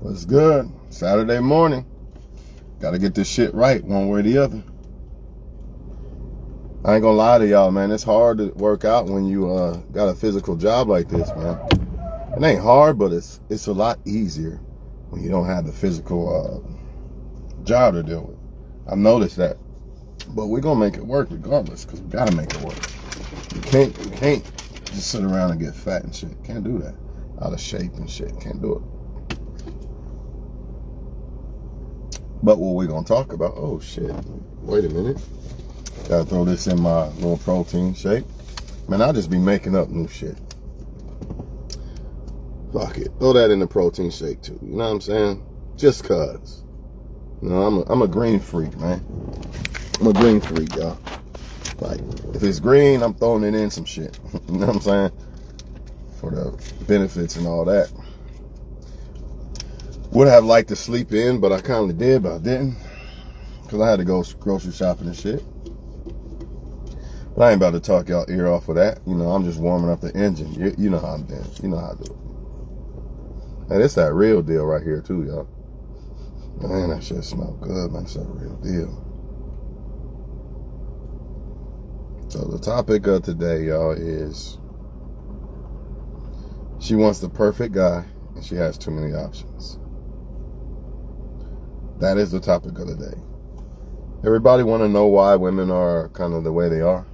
What's good? Saturday morning. Got to get this shit right one way or the other. I ain't gonna lie to y'all, man. It's hard to work out when you got a physical job like this, man. It ain't hard, but it's a lot easier when you don't have the physical job to deal with. I've noticed that. But we're gonna make it work regardless, because we gotta make it work. You can't just sit around and get fat and shit. Can't do that. Out of shape and shit. Can't do it. But what we're gonna talk about, oh shit, wait a minute. Gotta throw this in my little protein shake. Man, I'll just be making up new shit. Fuck it. Throw that in the protein shake too. You know what I'm saying? Just cause. You know, I'm a green freak, man. I'm a green freak, y'all. Like, if it's green, I'm throwing it in some shit. You know what I'm saying? For the benefits and all that. Would have liked to sleep in, but I kind of did, but I didn't. Because I had to go grocery shopping and shit. But I ain't about to talk y'all ear off of that. You know, I'm just warming up the engine. You know how I'm doing. You know how I do it. And it's that real deal right here, too, y'all. Man, that shit smell good, man. It's that real deal. So the topic of today, y'all, is she wants the perfect guy, and she has too many options. That is the topic of the day. Everybody want to know why women are kind of the way they are?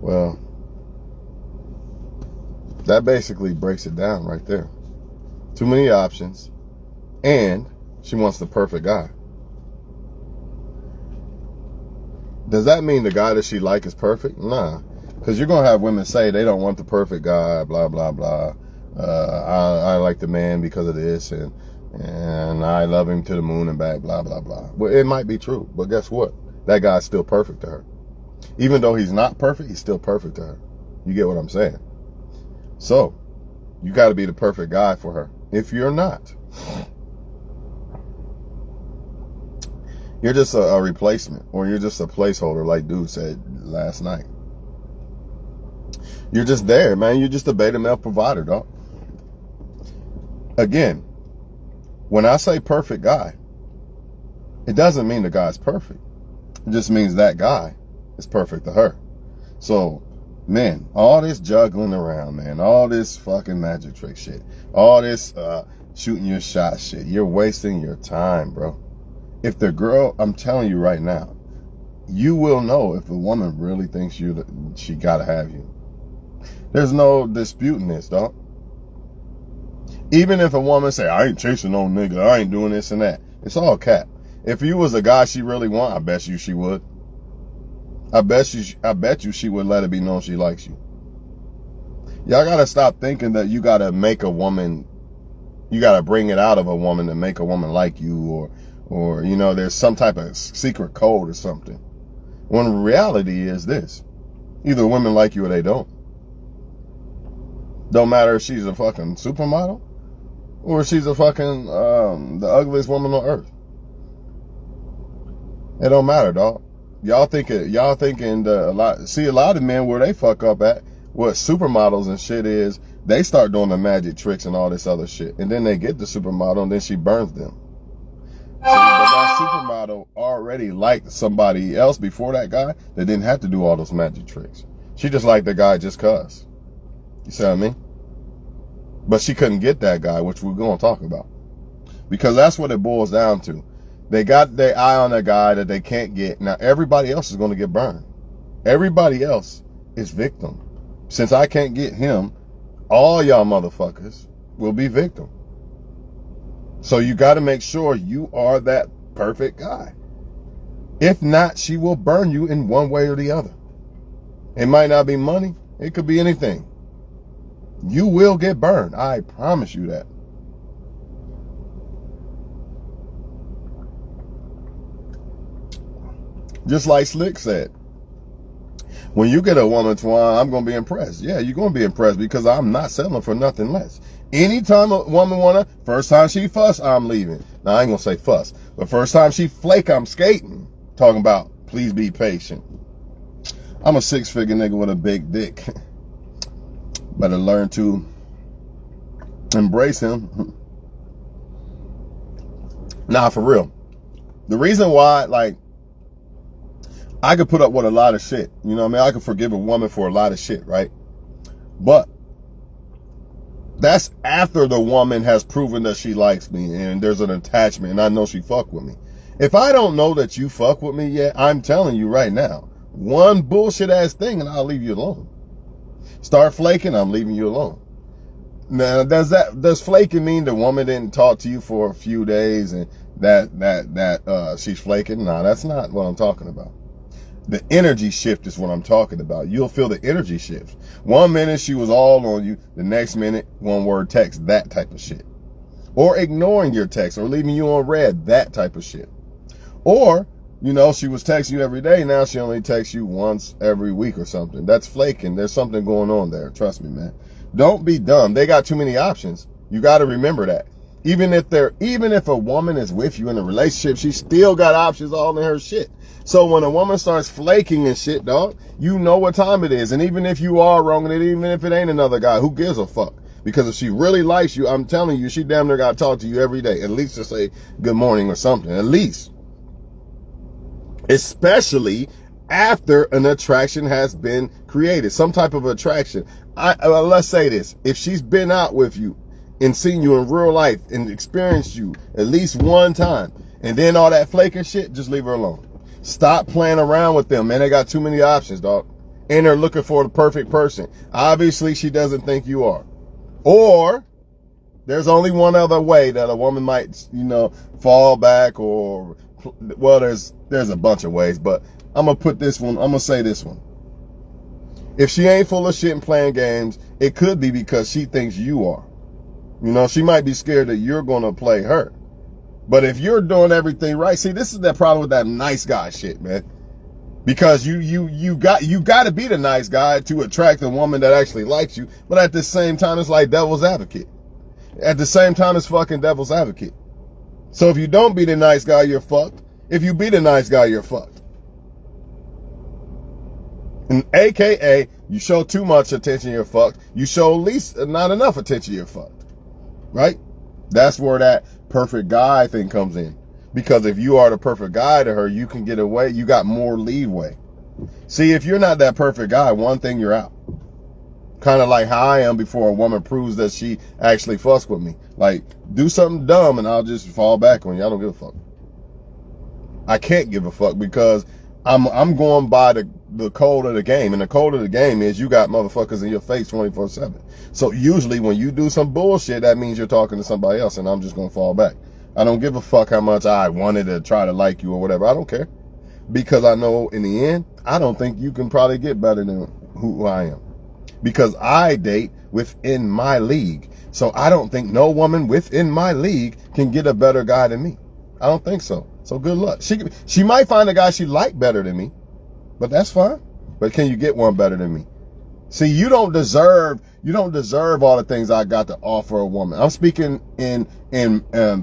Well, that basically breaks it down right there. Too many options, and she wants the perfect guy. Does that mean the guy that she like is perfect? Nah, because you're going to have women say they don't want the perfect guy, blah, blah, blah. I like the man because of this, and I love him to the moon and back, blah, blah, blah. Well, it might be true, but guess what? That guy's still perfect to her. Even though he's not perfect, he's still perfect to her. You get what I'm saying? So, you got to be the perfect guy for her. If you're not, you're just a replacement, or you're just a placeholder, like dude said last night. You're just there, man. You're just a beta male provider, dog. Again, when I say perfect guy, it doesn't mean the guy's perfect. It just means that guy is perfect to her. So, men, all this juggling around, man, all this fucking magic trick shit, all this shooting your shot shit, you're wasting your time, bro. If the girl, I'm telling you right now, you will know if a woman really thinks she gotta have you. There's no disputing this, dog. Even if a woman say, I ain't chasing no nigga, I ain't doing this and that, it's all cap. If you was a guy she really want, I bet you she would. I bet you she would let it be known she likes you. Y'all gotta stop thinking that you gotta make a woman, you gotta bring it out of a woman to make a woman like you, or you know, there's some type of secret code or something. When reality is this: either women like you or they don't. Don't matter if she's a fucking supermodel or if she's a fucking the ugliest woman on earth. It don't matter, dog. Y'all thinking a lot of men where they fuck up at what supermodels and shit is, they start doing the magic tricks and all this other shit, and then they get the supermodel and then she burns them. See, but that supermodel already liked somebody else before that guy that didn't have to do all those magic tricks. She just liked the guy just cause. You see what I mean? But she couldn't get that guy, which we're going to talk about. Because that's what it boils down to. They got their eye on a guy that they can't get. Now, everybody else is going to get burned. Everybody else is victim. Since I can't get him, all y'all motherfuckers will be victim. So you got to make sure you are that perfect guy. If not, she will burn you in one way or the other. It might not be money. It could be anything. You will get burned. I promise you that. Just like Slick said, when you get a woman, Twan, I'm going to be impressed. Yeah, you're going to be impressed because I'm not settling for nothing less. Anytime a woman first time she fuss, I'm leaving. Now, I ain't going to say fuss, but first time she flake, I'm skating. Talking about, please be patient. I'm a 6-figure nigga with a big dick. Better learn to Embrace him. Nah, for real. The reason why, like, I could put up with a lot of shit. You know what I mean? I could forgive a woman for a lot of shit, right? But that's after the woman has proven that she likes me and there's an attachment and I know she fuck with me. If I don't know that you fuck with me yet, I'm telling you right now, one bullshit ass thing and I'll leave you alone. Start flaking, I'm leaving you alone. Now, does flaking mean the woman didn't talk to you for a few days and that she's flaking? Nah, that's not what I'm talking about. The energy shift is what I'm talking about. You'll feel the energy shift. 1 minute she was all on you, the next minute one word text, that type of shit. Or ignoring your text or leaving you on red, that type of shit. Or, you know, she was texting you every day, now she only texts you once every week or something. That's flaking. There's something going on there. Trust me, man. Don't be dumb. They got too many options. You got to remember that. Even if a woman is with you in a relationship, she still got options all in her shit. So when a woman starts flaking and shit, dog, you know what time it is. And even if you are wrong, and even if it ain't another guy, who gives a fuck? Because if she really likes you, I'm telling you, she damn near got to talk to you every day, at least to say good morning or something, at least. Especially after an attraction has been created, some type of attraction. Let's say this, if she's been out with you and seen you in real life and experienced you at least one time, and then all that flaking shit, just leave her alone. Stop playing around with them, man. They got too many options, dog. And they're looking for the perfect person. Obviously, she doesn't think you are. Or there's only one other way that a woman might, you know, fall back or, well, there's a bunch of ways, but I'm going to say this one. If she ain't full of shit and playing games, it could be because she thinks you are. You know, she might be scared that you're going to play her. But if you're doing everything right, see, this is the problem with that nice guy shit, man. Because you got to be the nice guy to attract a woman that actually likes you. But at the same time, it's like devil's advocate. At the same time, it's fucking devil's advocate. So if you don't be the nice guy, you're fucked. If you be the nice guy, you're fucked. And AKA, you show too much attention, you're fucked. You show at least not enough attention, you're fucked. Right? That's where that perfect guy thing comes in. Because if you are the perfect guy to her, you can get away. You got more leeway. See, if you're not that perfect guy, one thing, you're out. Kind of like how I am before a woman proves that she actually fucks with me. Like, do something dumb and I'll just fall back on you. I don't give a fuck. I can't give a fuck because I'm going by the code of the game. And the code of the game is you got motherfuckers in your face 24/7. So usually when you do some bullshit, that means you're talking to somebody else and I'm just going to fall back. I don't give a fuck how much I wanted to try to like you or whatever. I don't care. Because I know in the end, I don't think you can probably get better than who I am. Because I date within my league. So I don't think no woman within my league can get a better guy than me. I don't think so. So good luck. She might find a guy she like better than me, but that's fine. But can you get one better than me? See, you don't deserve all the things I got to offer a woman. I'm speaking in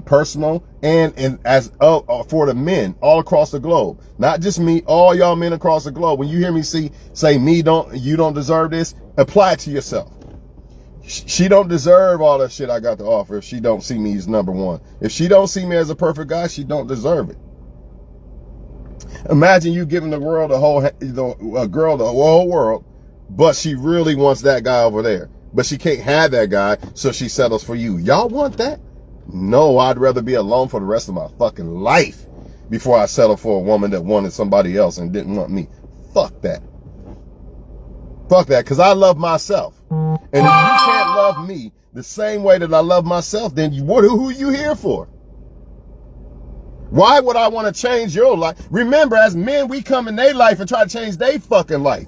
personal and for the men all across the globe. Not just me, all y'all men across the globe. When you hear me say you don't deserve this, apply it to yourself. She don't deserve all the shit I got to offer if she don't see me as number one. If she don't see me as a perfect guy, she don't deserve it. Imagine you giving the world the whole world, but she really wants that guy over there. But she can't have that guy, so she settles for you. Y'all want that? No, I'd rather be alone for the rest of my fucking life before I settle for a woman that wanted somebody else and didn't want me. Fuck that. Fuck that, because I love myself. And if you can't love me the same way that I love myself, then who are you here for? Why would I want to change your life? Remember, as men, we come in their life and try to change their fucking life.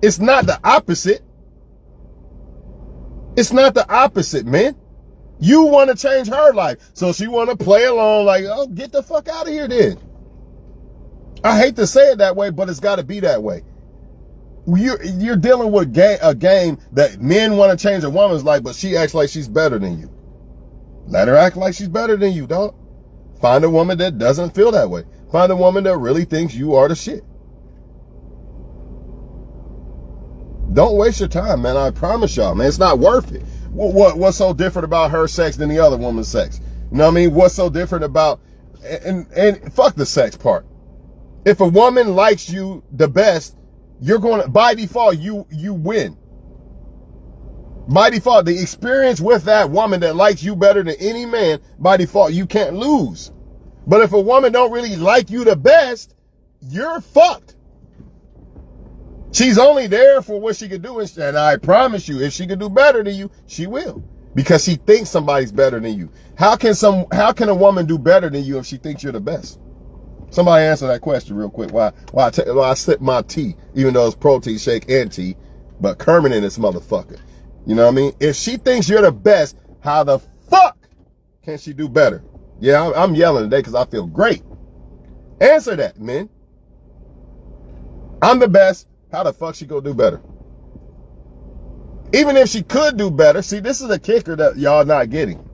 It's not the opposite. It's not the opposite, man. You want to change her life. So she want to play along like, oh, get the fuck out of here then. I hate to say it that way, but it's got to be that way. You're dealing with a game that men want to change a woman's life, but she acts like she's better than you. Let her act like she's better than you, dog. Find a woman that doesn't feel that way. Find a woman that really thinks you are the shit. Don't waste your time, man. I promise y'all, man, it's not worth it. What's so different about her sex than the other woman's sex? You know what I mean? What's so different about, and fuck the sex part. If a woman likes you the best, you're going to, by default, you win. By default, the experience with that woman that likes you better than any man, by default, you can't lose. But if a woman don't really like you the best, you're fucked. She's only there for what she can do, and I promise you, if she can do better than you, she will. Because she thinks somebody's better than you. How can a woman do better than you if she thinks you're the best? Somebody answer that question real quick. Why I sip my tea, even though it's protein shake and tea, but Kermit in this motherfucker. You know what I mean? If she thinks you're the best, how the fuck can she do better? Yeah, I'm yelling today because I feel great. Answer that, man. I'm the best. How the fuck she gonna do better? Even if she could do better, see, this is a kicker that y'all not getting.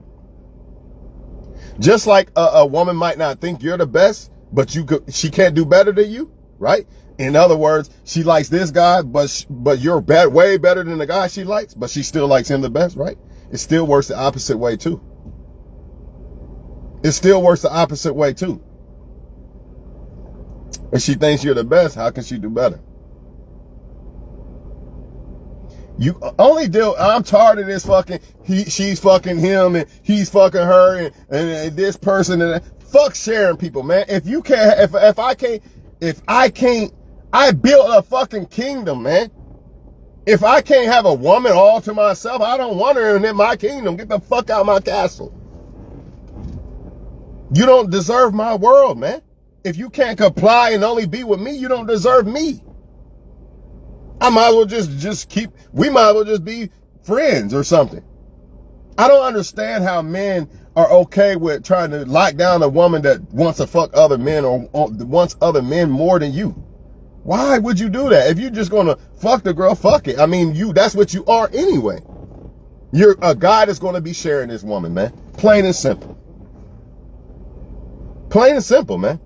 Just like a woman might not think you're the best, but she can't do better than you, right? In other words, she likes this guy, but you're way better than the guy she likes, but she still likes him the best, right? It still works the opposite way too. It still works the opposite way too. If she thinks you're the best, how can she do better? You only deal, I'm tired of this fucking, she's fucking him and he's fucking her and this person and that. Fuck sharing people, man. If you can't, if I can't, I built a fucking kingdom, man. If I can't have a woman all to myself, I don't want her in my kingdom. Get the fuck out of my castle. You don't deserve my world, man. If you can't comply and only be with me, you don't deserve me. I might as well we might as well just be friends or something. I don't understand how men are okay with trying to lock down a woman that wants to fuck other men or wants other men more than you. Why would you do that? If you're just going to fuck the girl, fuck it. I mean, that's what you are anyway. You're a guy that's going to be sharing this woman, man. Plain and simple. Plain and simple, man.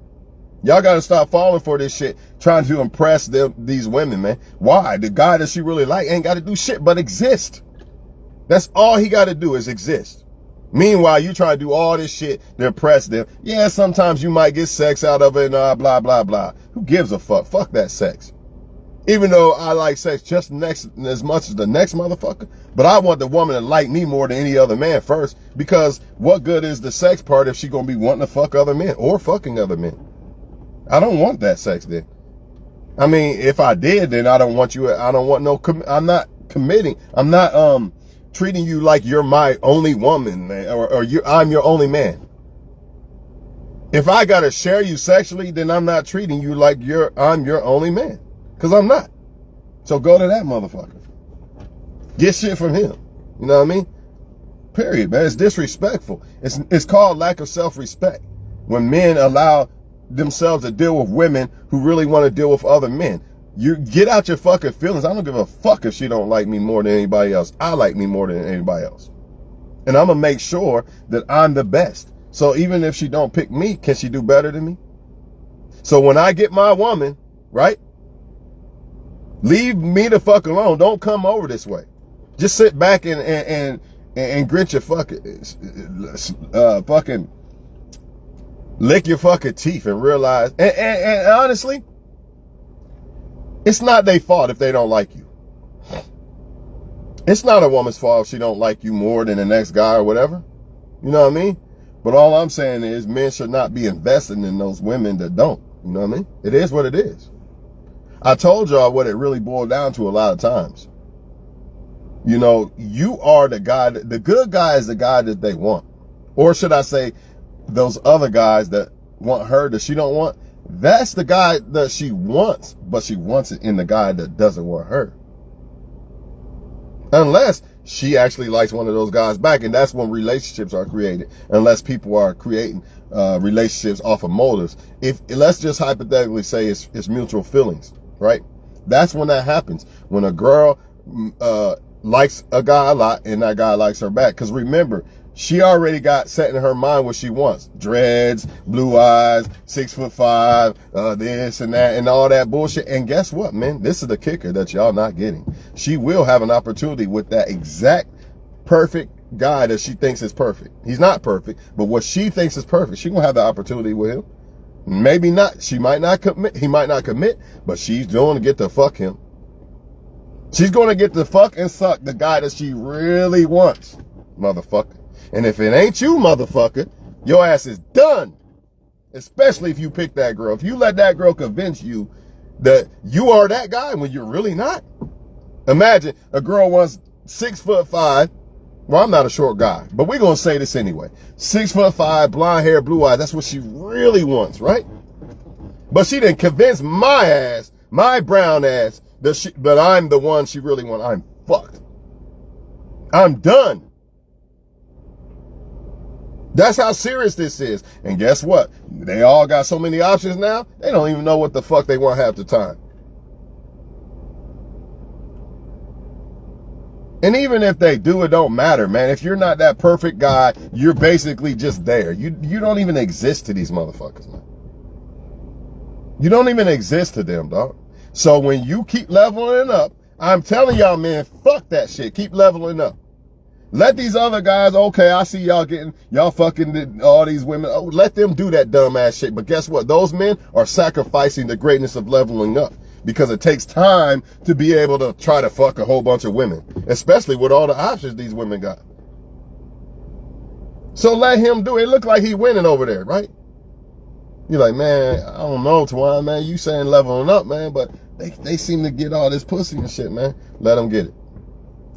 Y'all got to stop falling for this shit, trying to impress these women, man. Why? The guy that she really like ain't got to do shit but exist. That's all he got to do is exist. Meanwhile, you try to do all this shit to impress them. Yeah, sometimes you might get sex out of it and blah, blah, blah. Who gives a fuck? Fuck that sex. Even though I like sex just as much as the next motherfucker, but I want the woman to like me more than any other man first, because what good is the sex part if she gonna be wanting to fuck other men or fucking other men? I don't want that sex then. I mean, if I did, then I don't want you. I don't want no. I'm not committing. I'm not treating you like you're my only woman, man, or I'm your only man. If I gotta share you sexually, then I'm not treating you like I'm your only man, because I'm not. So go to that motherfucker. Get shit from him. You know what I mean? Period, man. It's disrespectful. It's called lack of self-respect when men allow themselves to deal with women who really want to deal with other men. You get out your fucking feelings. I don't give a fuck if she don't like me more than anybody else. I like me more than anybody else. And I'm going to make sure that I'm the best. So even if she don't pick me, can she do better than me? So when I get my woman, right? Leave me the fuck alone. Don't come over this way. Just sit back and grit your fucking lick your fucking teeth and realize, and honestly, it's not their fault if they don't like you. It's not a woman's fault if she don't like you more than the next guy or whatever. You know what I mean? But all I'm saying is men should not be investing in those women that don't. You know what I mean? It is what it is. I told y'all what it really boiled down to a lot of times. You know, you are the guy, the good guy is the guy that they want. Or should I say, those other guys that want her that she don't want, that's the guy that she wants, but she wants it in the guy that doesn't want her. Unless she actually likes one of those guys back, and that's when relationships are created. Unless people are creating relationships off of motives. Let's just hypothetically say it's mutual feelings, right? That's when that happens. When a girl likes a guy a lot and that guy likes her back. Because remember, she already got set in her mind what she wants. Dreads, blue eyes, 6'5", this and that and all that bullshit. And guess what, man? This is the kicker that y'all not getting. She will have an opportunity with that exact perfect guy that she thinks is perfect. He's not perfect, but what she thinks is perfect, she gonna have the opportunity with him. Maybe not. She might not commit. He might not commit, but she's going to get to fuck him. She's going to get to fuck and suck the guy that she really wants, motherfucker. And if it ain't you, motherfucker, your ass is done. Especially if you pick that girl. If you let that girl convince you that you are that guy when you're really not. Imagine a girl wants 6'5". Well, I'm not a short guy, but we're going to say this anyway. 6'5", blonde hair, blue eyes. That's what she really wants, right? But she didn't convince my ass, my brown ass, that I'm the one she really wants. I'm fucked. I'm done. That's how serious this is. And guess what? They all got so many options now, they don't even know what the fuck they want half the time. And even if they do, it don't matter, man. If you're not that perfect guy, you're basically just there. You don't even exist to these motherfuckers, man. You don't even exist to them, dog. So when you keep leveling up, I'm telling y'all, man, fuck that shit. Keep leveling up. Let these other guys, okay, I see y'all fucking all these women. Oh, let them do that dumbass shit. But guess what? Those men are sacrificing the greatness of leveling up. Because it takes time to be able to try to fuck a whole bunch of women. Especially with all the options these women got. So let him do it. It look like he winning over there, right? You're like, man, I don't know, Twan, man. You saying leveling up, man. But they seem to get all this pussy and shit, man. Let them get it.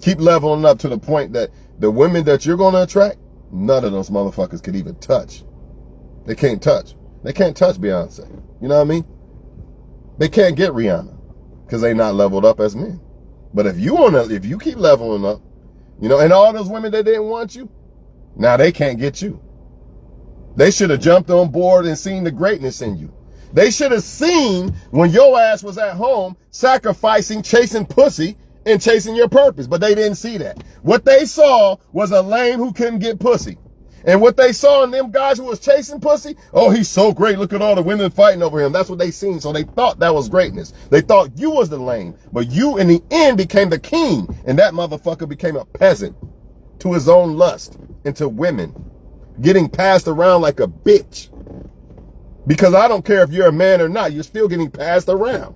Keep leveling up to the point that the women that you're going to attract, none of those motherfuckers could even touch. They can't touch. They can't touch Beyonce. You know what I mean? They can't get Rihanna because they not leveled up as men. But if you keep leveling up, you know, and all those women that didn't want you, now they can't get you. They should have jumped on board and seen the greatness in you. They should have seen when your ass was at home sacrificing, chasing pussy and chasing your purpose, but they didn't see that. What they saw was a lame who couldn't get pussy. And what they saw in them guys who was chasing pussy, oh, he's so great. Look at all the women fighting over him. That's what they seen. So they thought that was greatness. They thought you was the lame, but you in the end became the king. And that motherfucker became a peasant to his own lust and to women, getting passed around like a bitch. Because I don't care if you're a man or not, you're still getting passed around.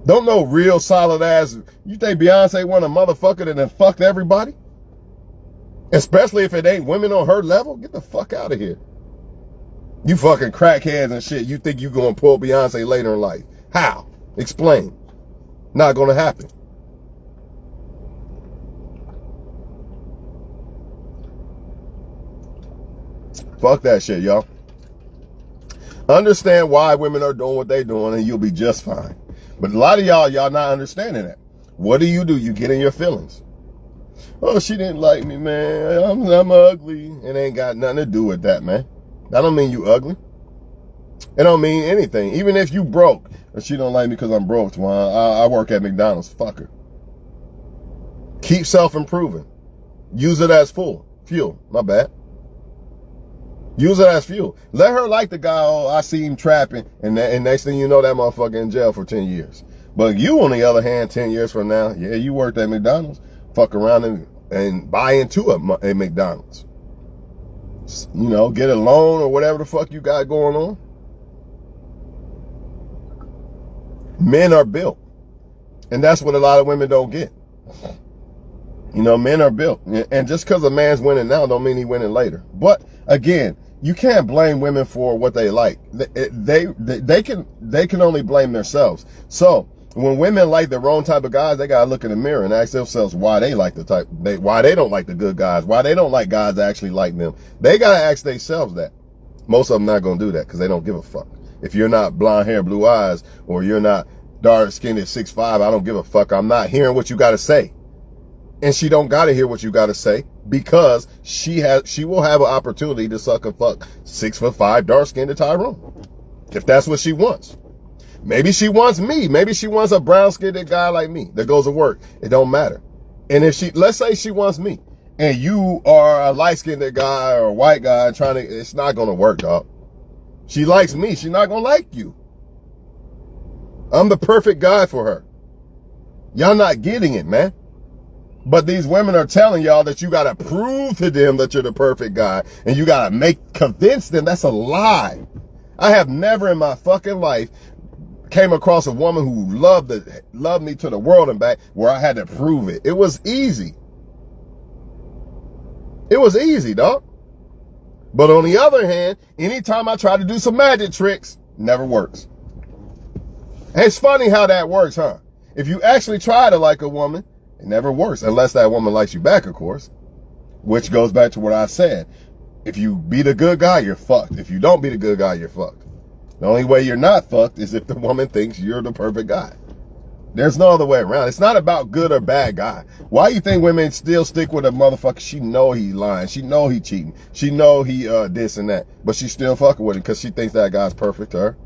Don't know real solid ass. You think Beyonce want a motherfucker that done fucked everybody? Especially if it ain't women on her level? Get the fuck out of here. You fucking crackheads and shit. You think you gonna pull Beyonce later in life. How? Explain. Not gonna happen. Fuck that shit, y'all. Understand why women are doing what they're doing and you'll be just fine. But a lot of y'all not understanding that. What do? You get in your feelings. Oh, she didn't like me, man. I'm ugly. It ain't got nothing to do with that, man. That don't mean you ugly. It don't mean anything. Even if you broke, and she don't like me because I'm broke, I work at McDonald's. Fuck her. Keep self-improving. Use it as fuel. My bad. Use it as fuel. Let her like the guy, oh, I see him trapping, and next thing you know, that motherfucker in jail for 10 years. But you, on the other hand, 10 years from now, yeah, you worked at McDonald's. Fuck around and buy into a McDonald's. You know, get a loan or whatever the fuck you got going on. Men are built. And that's what a lot of women don't get. You know, men are built. And just because a man's winning now don't mean he winning later. But again, you can't blame women for what they like. They can only blame themselves. So when women like the wrong type of guys, they gotta look in the mirror and ask themselves why they like why they don't like the good guys, why they don't like guys that actually like them. They gotta ask themselves that. Most of them not gonna do that because they don't give a fuck. If you're not blonde hair, blue eyes, or you're not dark skinned at 6'5", I don't give a fuck. I'm not hearing what you gotta say. And she don't gotta hear what you gotta say because she will have an opportunity to suck and fuck 6'5", dark skinned Tyrone. If that's what she wants. Maybe she wants me. Maybe she wants a brown-skinned guy like me that goes to work. It don't matter. And if let's say she wants me, and you are a light-skinned guy or a white guy it's not gonna work, dog. She likes me. She's not gonna like you. I'm the perfect guy for her. Y'all not getting it, man. But these women are telling y'all that you got to prove to them that you're the perfect guy. And you got to convince them. That's a lie. I have never in my fucking life came across a woman who loved me to the world and back where I had to prove it. It was easy. It was easy, dog. But on the other hand, anytime I try to do some magic tricks, never works. And it's funny how that works, huh? If you actually try to like a woman, it never works, unless that woman likes you back, of course. Which goes back to what I said. If you be the good guy, you're fucked. If you don't be the good guy, you're fucked. The only way you're not fucked is if the woman thinks you're the perfect guy. There's no other way around. It's not about good or bad guy. Why you think women still stick with a motherfucker? She know he lying. She know he cheating. She know he this and that. But she still fucking with him because she thinks that guy's perfect to her.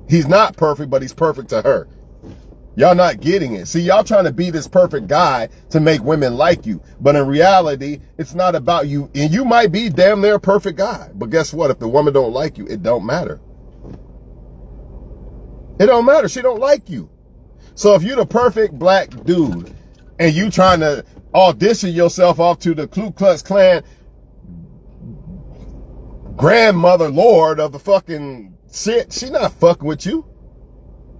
He's not perfect, but he's perfect to her. Y'all not getting it. See, y'all trying to be this perfect guy to make women like you. But in reality, it's not about you. And you might be damn near a perfect guy. But guess what? If the woman don't like you, it don't matter. It don't matter. She don't like you. So if you're the perfect black dude and you trying to audition yourself off to the Ku Klux Klan grandmother lord of the fucking shit, she not fucking with you.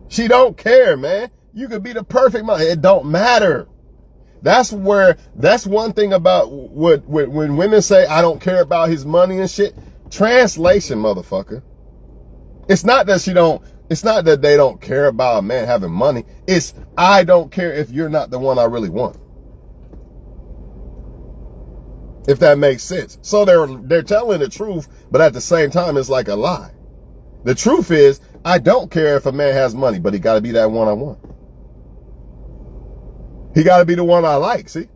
She don't care, man. You could be the perfect man. It don't matter. That's one thing about when women say, I don't care about his money and shit. Translation, motherfucker. It's not that they don't care about a man having money. It's, I don't care if you're not the one I really want. If that makes sense. So they're telling the truth, but at the same time, it's like a lie. The truth is, I don't care if a man has money, but he got to be that one I want. He got to be the one I like, see?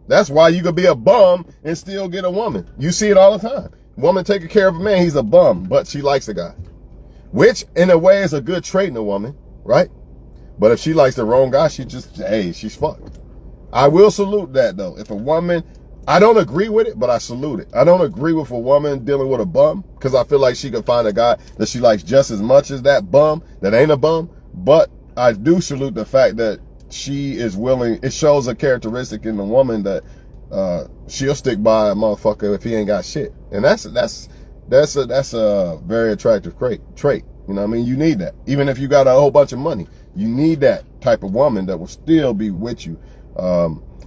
That's why you could be a bum and still get a woman. You see it all the time. Woman taking care of a man, he's a bum, but she likes the guy. Which, in a way, is a good trait in a woman, right? But if she likes the wrong guy, she's fucked. I will salute that, though. If a woman, I don't agree with it, but I salute it. I don't agree with a woman dealing with a bum, because I feel like she could find a guy that she likes just as much as that bum that ain't a bum. But I do salute the fact that she is willing. It shows a characteristic in the woman that she'll stick by a motherfucker if he ain't got shit. And that's a very attractive trait. You know what I mean? You need that. Even if you got a whole bunch of money, you need that type of woman that will still be with you.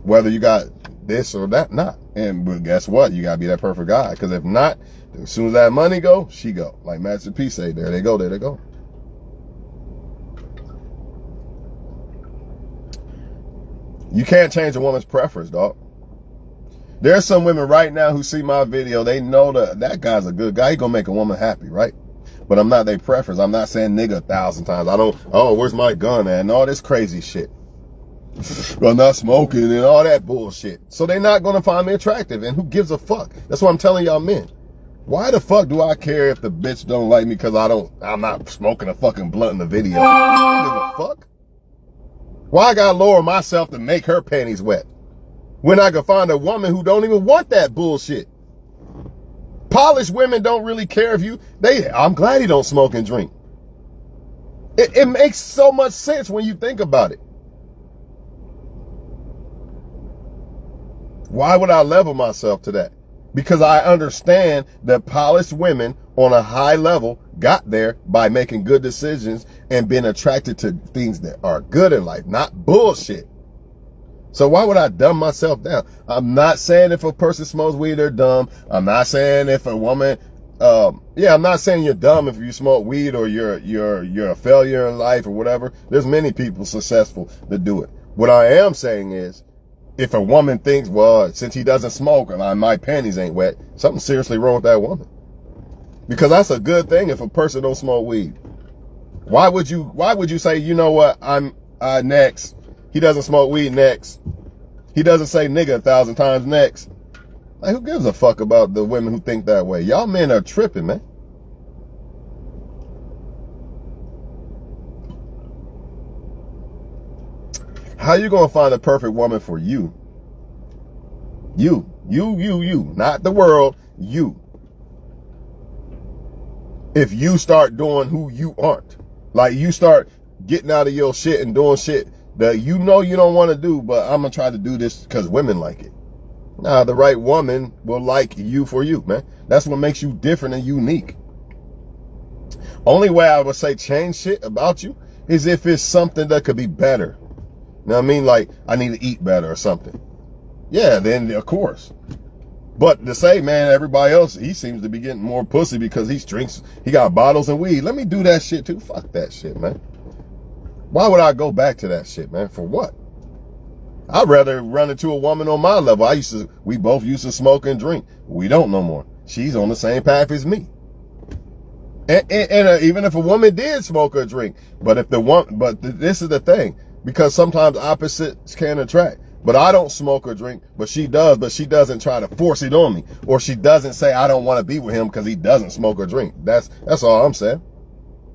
Whether you got this or that, not. But guess what? You gotta be that perfect guy. Because if not, as soon as that money go, she go. Like Master P say, there they go, there they go. You can't change a woman's preference, dog. There's some women right now who see my video, they know that guy's a good guy. He gonna make a woman happy, right? But I'm not their preference. I'm not saying nigga 1,000 times. I don't, oh, where's my gun at? And all this crazy shit. I'm not smoking and all that bullshit. So they're not gonna find me attractive. And who gives a fuck? That's what I'm telling y'all men. Why the fuck do I care if the bitch don't like me because I'm not smoking a fucking blunt in the video? I don't give a fuck. Why I gotta lower myself to make her panties wet? When I can find a woman who don't even want that bullshit. Polished women don't really care if I'm glad he don't smoke and drink. It makes so much sense when you think about it. Why would I level myself to that? Because I understand that polished women on a high level got there by making good decisions and being attracted to things that are good in life, not bullshit. So why would I dumb myself down? I'm not saying if a person smokes weed, they're dumb. I'm not saying if a woman, I'm not saying you're dumb if you smoke weed or you're a failure in life or whatever. There's many people successful that do it. What I am saying is, if a woman thinks, well, since he doesn't smoke, my panties ain't wet, something seriously wrong with that woman. Because that's a good thing if a person don't smoke weed. Why would you say, you know what, I'm next. He doesn't smoke weed next. He doesn't say nigga 1,000 times next. Like, who gives a fuck about the women who think that way? Y'all men are tripping, man. How you gonna find a perfect woman for you? You. Not the world, you. If you start doing who you aren't. Like, you start getting out of your shit and doing shit that you know you don't want to do, but I'm gonna try to do this because women like it. Nah, the right woman will like you for you, man. That's what makes you different and unique. Only way I would say change shit about you is if it's something that could be better. You know what I mean? Like, I need to eat better or something. Yeah, then of course. But to say, man, everybody else, he seems to be getting more pussy because he got bottles and weed. Let me do that shit too. Fuck that shit, man. Why would I go back to that shit, man? For what? I'd rather run into a woman on my level. We both used to smoke and drink. We don't no more. She's on the same path as me. And even if a woman did smoke or drink, this is the thing, because sometimes opposites can attract. But I don't smoke or drink, but she does, but she doesn't try to force it on me. Or she doesn't say, I don't want to be with him because he doesn't smoke or drink. That's all I'm saying.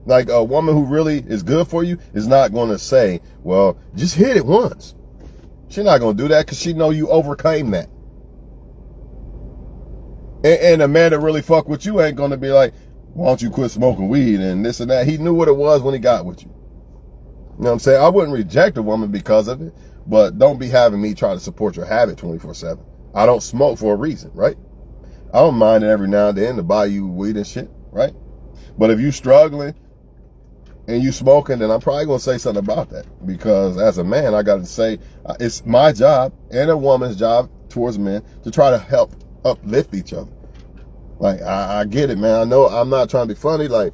Like, a woman who really is good for you is not going to say, well, just hit it once. She's not going to do that because she know you overcame that. And a man that really fuck with you ain't going to be like, why don't you quit smoking weed and this and that. He knew what it was when he got with you. You know what I'm saying? I wouldn't reject a woman because of it, but don't be having me try to support your habit 24/7. I don't smoke for a reason, right? I don't mind it every now and then to buy you weed and shit, right? But if you struggling and you smoking, then I'm probably going to say something about that. Because as a man, I got to say, it's my job and a woman's job towards men to try to help uplift each other. Like, I get it, man. I know I'm not trying to be funny. Like,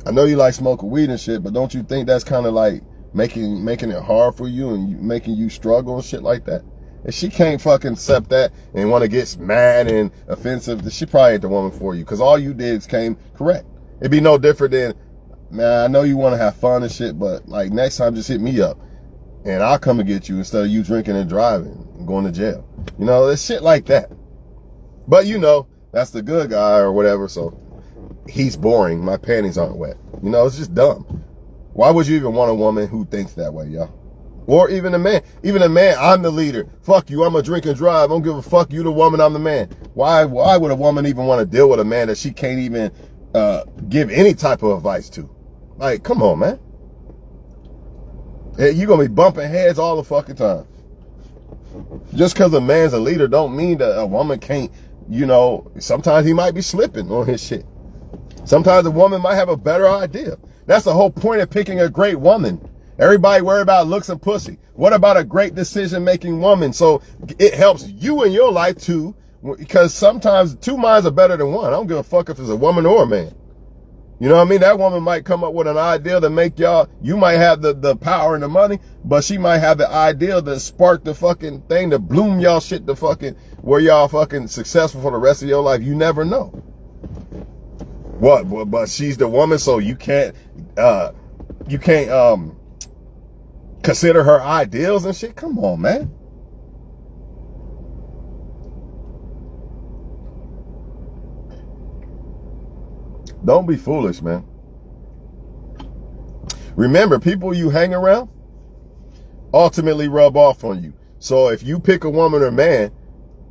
I know you like smoking weed and shit, but don't you think that's kind of like making it hard for you and making you struggle and shit like that? If she can't fucking accept that and want to get mad and offensive, she probably ain't the woman for you. Because all you did came correct. It'd be no different than, man, I know you want to have fun and shit, but like next time just hit me up and I'll come and get you instead of you drinking and driving and going to jail. You know, it's shit like that. But you know, that's the good guy or whatever, so he's boring. My panties aren't wet. You know, it's just dumb. Why would you even want a woman who thinks that way, y'all? Or even a man. Even a man, I'm the leader. Fuck you, I'm a drink and drive. I don't give a fuck, you the woman, I'm the man. Why would a woman even want to deal with a man that she can't even give any type of advice to? Like, come on, man. You're going to be bumping heads all the fucking time. Just because a man's a leader don't mean that a woman can't, you know, sometimes he might be slipping on his shit. Sometimes a woman might have a better idea. That's the whole point of picking a great woman. Everybody worry about looks and pussy. What about a great decision-making woman? So it helps you in your life too, because sometimes two minds are better than one. I don't give a fuck if it's a woman or a man. You know what I mean? That woman might come up with an idea to make you might have the power and the money, but she might have the idea to spark the fucking thing to bloom y'all shit to fucking where y'all fucking successful for the rest of your life. You never know. What? But she's the woman, so you can't consider her ideals and shit? Come on, man. Don't be foolish, man. Remember, people you hang around ultimately rub off on you. So if you pick a woman or man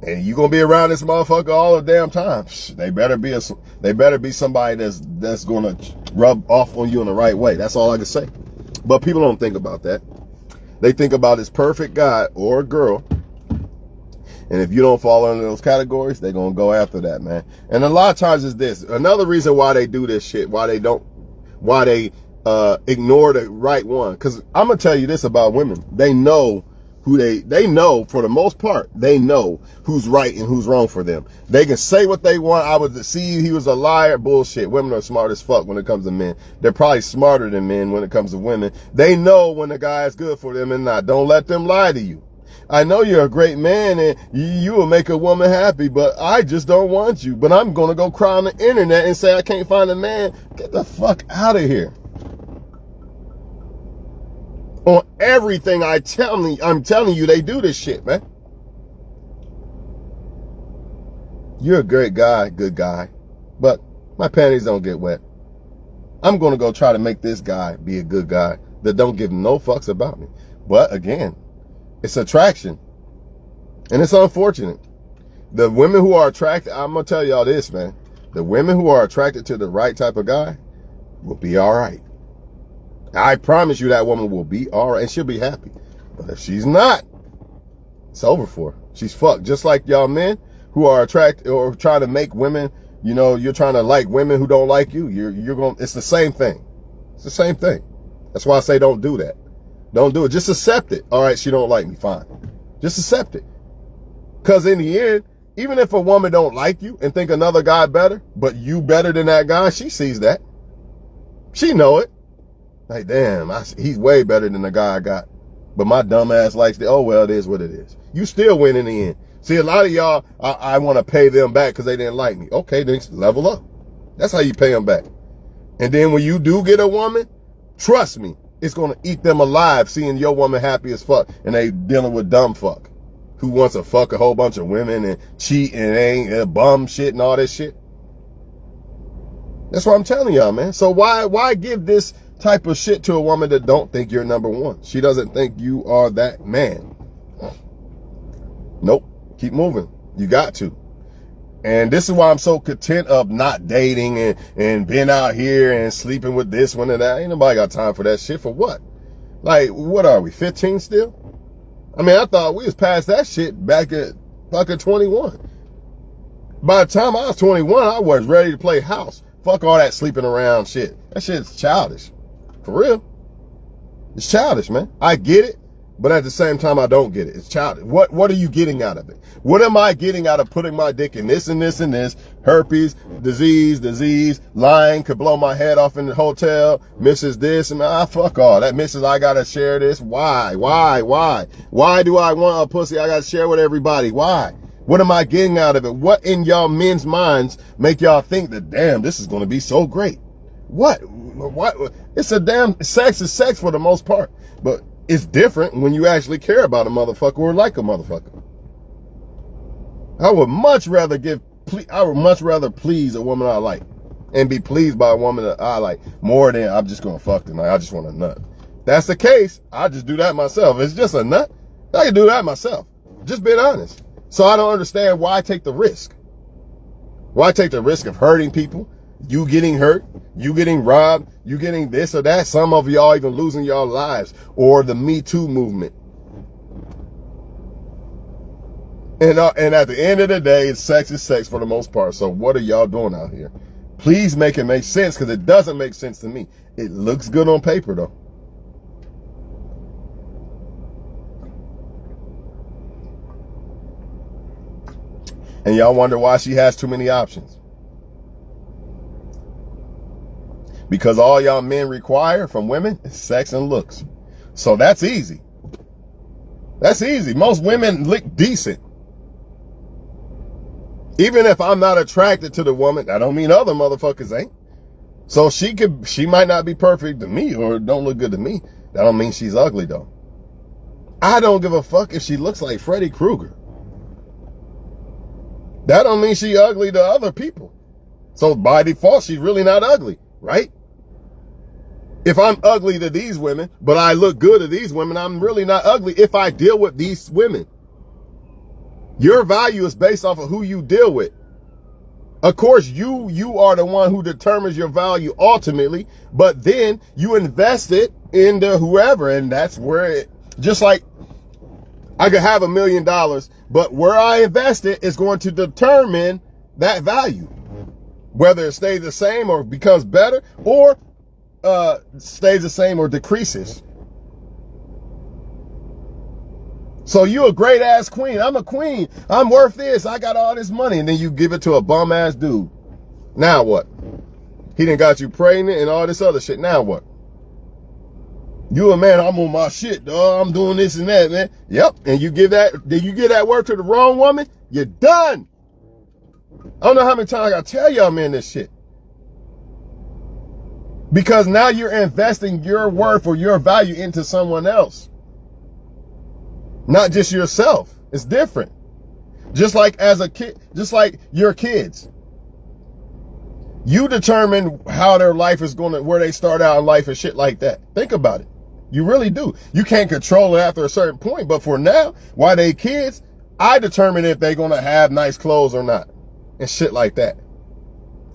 and you gonna be around this motherfucker all the damn time, they better be somebody that's gonna rub off on you in the right way. That's all I can say. But people don't think about that. They think about this perfect guy or a girl, and if you don't fall under those categories, they're going to go after that, man. And a lot of times it's this. Another reason why they do this shit, why they ignore the right one. Because I'm going to tell you this about women. They know who they know, for the most part, they know who's right and who's wrong for them. They can say what they want. I would see he was a liar. Bullshit. Women are smart as fuck when it comes to men. They're probably smarter than men when it comes to women. They know when the guy is good for them and not. Don't let them lie to you. I know you're a great man and you will make a woman happy, but I just don't want you. But I'm going to go cry on the internet and say I can't find a man. Get the fuck out of here. On everything I'm telling you, they do this shit, man. You're a great guy, good guy, but my panties don't get wet. I'm going to go try to make this guy be a good guy that don't give no fucks about me. But again, it's attraction. And it's unfortunate. The women who are attracted, I'm going to tell y'all this, man. The women who are attracted to the right type of guy will be all right. I promise you that woman will be all right and she'll be happy. But if she's not, it's over for her. She's fucked. Just like y'all men who are attracted or trying to make women, you know, you're trying to like women who don't like you. You're going, it's the same thing. It's the same thing. That's why I say don't do that. Don't do it. Just accept it. All right, she don't like me. Fine. Just accept it. Because in the end, even if a woman don't like you and think another guy better, but you better than that guy, she sees that. She know it. Like, damn, he's way better than the guy I got. But my dumb ass likes it. Oh, well, it is what it is. You still win in the end. See, a lot of y'all, I want to pay them back because they didn't like me. Okay, then level up. That's how you pay them back. And then when you do get a woman, trust me, it's going to eat them alive seeing your woman happy as fuck and they dealing with dumb fuck who wants to fuck a whole bunch of women and cheat and ain't bum shit and all this shit. That's what I'm telling y'all, man. So why give this type of shit to a woman that don't think you're number one? She doesn't think you are that man. Nope. Keep moving. You got to. And this is why I'm so content of not dating and being out here and sleeping with this one and that. Ain't nobody got time for that shit. For what? Like, what are we, 15 still? I mean, I thought we was past that shit back at fucking 21. By the time I was 21, I was ready to play house. Fuck all that sleeping around shit. That shit's childish. For real. It's childish, man. I get it. But at the same time, I don't get it. It's childish. What are you getting out of it? What am I getting out of putting my dick in this and this and this? Herpes, disease, lying, could blow my head off in the hotel, Mrs. this, and fuck all that. Mrs. I gotta share this. Why? Why do I want a pussy I gotta share with everybody? Why? What am I getting out of it? What in y'all men's minds make y'all think that, damn, this is gonna be so great? What? It's a damn, sex is sex for the most part. But it's different when you actually care about a motherfucker or like a motherfucker. I would much rather please a woman I like and be pleased by a woman that I like more than I'm just gonna fuck tonight. I just want a nut. That's the case. I just do that myself. It's just a nut. I can do that myself. Just being honest. So I don't understand why take the risk. Why take the risk of hurting people? You getting hurt, you getting robbed, you getting this or that. Some of y'all even losing your lives, or the Me Too movement. And at the end of the day, sex is sex for the most part. So what are y'all doing out here? Please make it make sense, because it doesn't make sense to me. It looks good on paper though. And y'all wonder why she has too many options. Because all y'all men require from women is sex and looks. So that's easy. That's easy. Most women look decent. Even if I'm not attracted to the woman, that don't mean other motherfuckers ain't. So she might not be perfect to me or don't look good to me. That don't mean she's ugly though. I don't give a fuck if she looks like Freddy Krueger. That don't mean she ugly to other people. So by default, she's really not ugly, right? If I'm ugly to these women, but I look good to these women, I'm really not ugly if I deal with these women. Your value is based off of who you deal with. Of course, you are the one who determines your value ultimately, but then you invest it into whoever, and that's where it, just like I could have $1 million, but where I invest it is going to determine that value. Whether it stays the same or becomes better, or stays the same or decreases. So you a great ass queen. I'm a queen. I'm worth this. I got all this money. And then you give it to a bum ass dude. Now what? He done got you pregnant and all this other shit. Now what? You a man, I'm on my shit, dog. I'm doing this and that, man. Yep. And you give that word to the wrong woman, you're done. I don't know how many times I gotta tell y'all men this shit. Because now you're investing your worth or your value into someone else. Not just yourself. It's different. Just like as a kid, just like your kids. You determine how their life is going to, where they start out in life and shit like that. Think about it. You really do. You can't control it after a certain point, but for now, while they kids, I determine if they're going to have nice clothes or not and shit like that.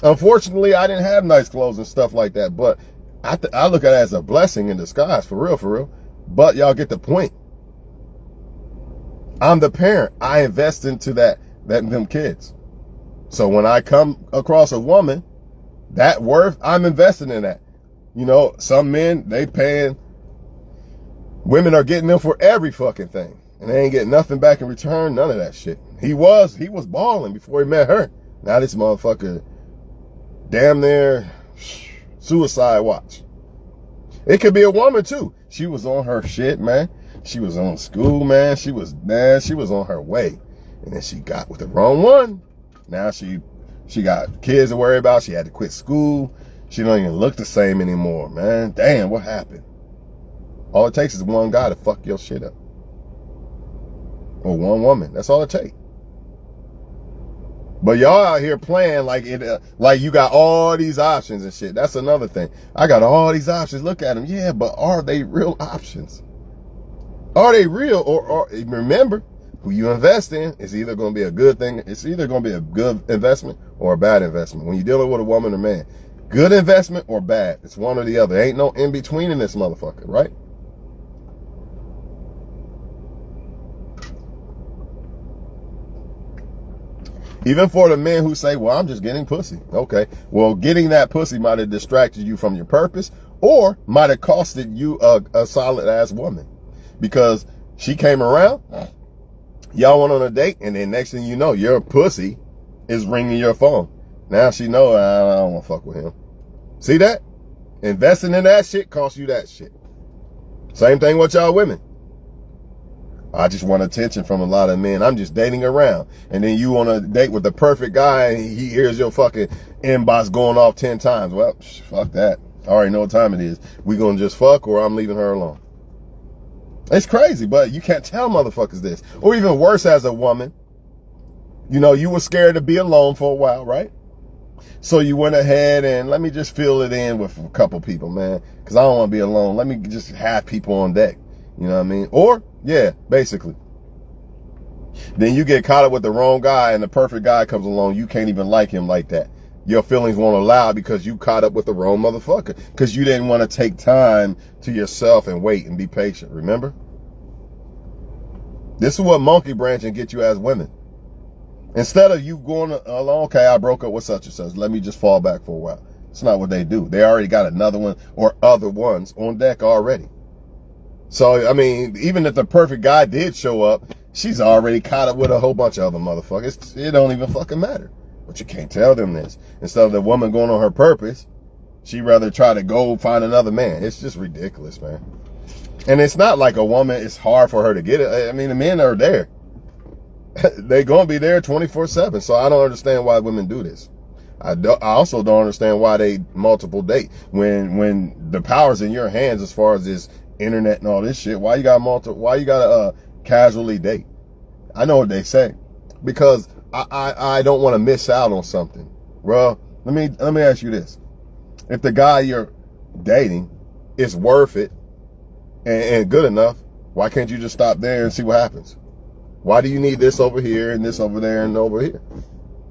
Unfortunately, I didn't have nice clothes and stuff like that, but I look at it as a blessing in disguise, for real, for real. But y'all get the point. I'm the parent. I invest into them kids. So when I come across a woman, that worth, I'm investing in that. You know, some men, women are getting them for every fucking thing. And they ain't getting nothing back in return, none of that shit. He was balling before he met her. Now this motherfucker damn near suicide watch. It could be a woman too. She was on her shit, man. She was on school, man. She was on her way. And then she got with the wrong one. Now she got kids to worry about. She had to quit school. She don't even look the same anymore, man. Damn, what happened? All it takes is one guy to fuck your shit up. Or one woman. That's all it takes. But y'all out here playing like you got all these options and shit. That's another thing. I got all these options. Look at them. Yeah, but are they real options? Are they real? Or remember, who you invest in is either going to be a good thing. It's either going to be a good investment or a bad investment. When you're dealing with a woman or man, good investment or bad. It's one or the other. Ain't no in between in this motherfucker, right? Even for the men who say, well, I'm just getting pussy. Okay. Well, getting that pussy might have distracted you from your purpose or might have costed you a solid ass woman because she came around, y'all went on a date, and then next thing you know, your pussy is ringing your phone. Now she know I don't want to fuck with him. See that? Investing in that shit costs you that shit. Same thing with y'all women. I just want attention from a lot of men. I'm just dating around. And then you want to date with the perfect guy and he hears your fucking inbox going off 10 times. Well, fuck that. I already know what time it is. We gonna just fuck or I'm leaving her alone. It's crazy, but you can't tell motherfuckers this. Or even worse, as a woman, you know, you were scared to be alone for a while, right? So you went ahead and let me just fill it in with a couple people, man. Because I don't want to be alone. Let me just have people on deck. You know what I mean? Or, yeah, basically. Then you get caught up with the wrong guy and the perfect guy comes along. You can't even like him like that. Your feelings won't allow because you caught up with the wrong motherfucker. Because you didn't want to take time to yourself and wait and be patient. Remember? This is what monkey branching get you as women. Instead of you going along, okay, I broke up with such and such. Let me just fall back for a while. It's not what they do. They already got another one or other ones on deck already. So, I mean, even if the perfect guy did show up, she's already caught up with a whole bunch of other motherfuckers. It don't even fucking matter. But you can't tell them this. Instead of the woman going on her purpose, she'd rather try to go find another man. It's just ridiculous, man. And it's not like a woman, it's hard for her to get it. I mean, the men are there. They're going to be there 24/7. So I don't understand why women do this. I also don't understand why they multiple date. When the power's in your hands as far as this internet and all this shit, why you gotta casually date? I know what they say. Because I don't want to miss out on something. Well, let me ask you this. If the guy you're dating is worth it and good enough, why can't you just stop there and see what happens? Why do you need this over here and this over there and over here?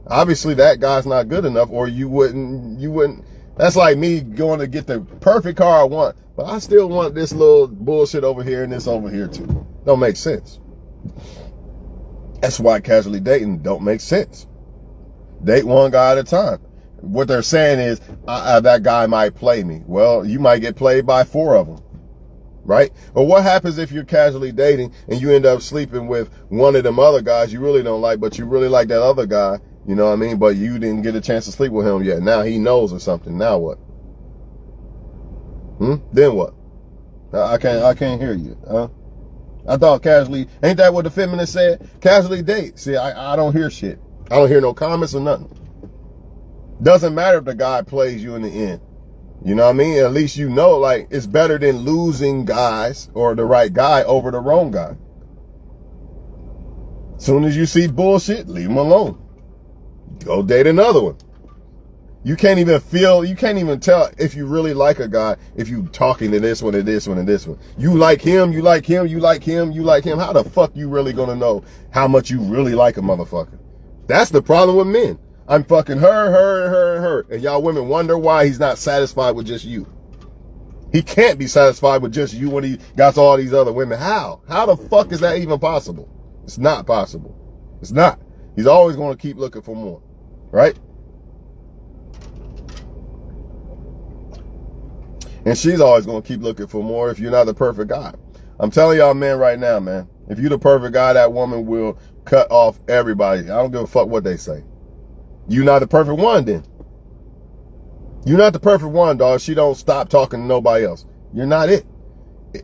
Obviously that guy's not good enough, or you wouldn't. That's like me going to get the perfect car I want, but I still want this little bullshit over here and this over here too. Don't make sense. That's why casually dating don't make sense. Date one guy at a time. What they're saying is that guy might play me. Well, you might get played by 4 of them, right? Or what happens if you're casually dating and you end up sleeping with one of them other guys you really don't like, but you really like that other guy, you know what I mean? But you didn't get a chance to sleep with him yet. Now he knows or something. Now what? Then what? I can't hear you. I thought casually, ain't that what the feminist said? Casually date. See, I don't hear shit. I don't hear no comments or nothing. Doesn't matter if the guy plays you in the end. You know what I mean? At least you know, like, it's better than losing guys or the right guy over the wrong guy. Soon as you see bullshit, leave him alone. Go date another one. You can't even tell if you really like a guy if you talking to this one and this one and this one. You like him, you like him, you like him, you like him. How the fuck you really gonna know how much you really like a motherfucker? That's the problem with men. I'm fucking her. And y'all women wonder why he's not satisfied with just you. He can't be satisfied with just you when he got all these other women. How? How the fuck is that even possible? It's not possible. It's not. He's always going to keep looking for more, right? And she's always going to keep looking for more if you're not the perfect guy. I'm telling y'all, man, right now, man, if you're the perfect guy, that woman will cut off everybody. I don't give a fuck what they say. You're not the perfect one, then. You're not the perfect one, dog. She don't stop talking to nobody else. You're not it.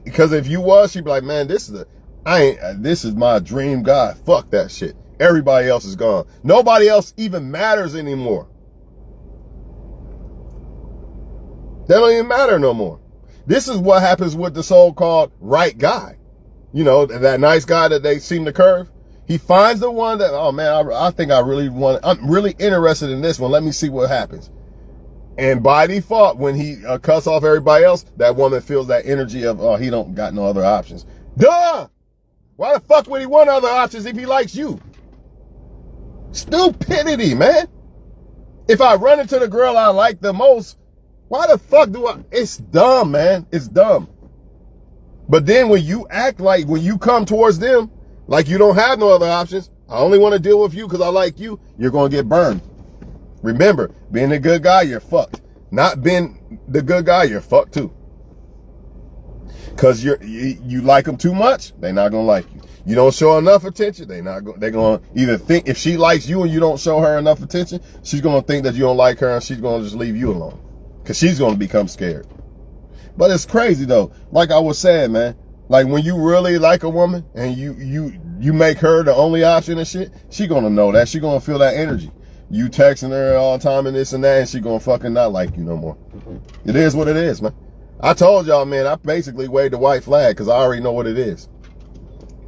Because if you was, she'd be like, man, this is my dream guy. Fuck that shit. Everybody else is gone. Nobody else even matters anymore. They don't even matter no more. This is what happens with the so-called right guy. You know, that nice guy that they seem to curve. He finds the one that, oh man, I think I'm really interested in this one. Let me see what happens. And by default, when he cuts off everybody else, that woman feels that energy of, oh, he don't got no other options. Duh! Why the fuck would he want other options if he likes you? Stupidity, man. If I run into the girl I like the most, why the fuck do I? It's dumb, man. It's dumb. But then when you act like, when you come towards them, like you don't have no other options, I only want to deal with you because I like you, you're going to get burned. Remember, being a good guy, you're fucked. Not being the good guy, you're fucked too. Because you like them too much, they're not going to like you. You don't show enough attention, they're going to either think, if she likes you and you don't show her enough attention, she's going to think that you don't like her and she's going to just leave you alone. Because she's going to become scared. But it's crazy though. Like I was saying, man, like when you really like a woman and you make her the only option and shit, she going to know that. She going to feel that energy. You texting her all the time and this and that, and she gonna fucking not like you no more. It is what it is, man. I told y'all, man, I basically waved the white flag because I already know what it is.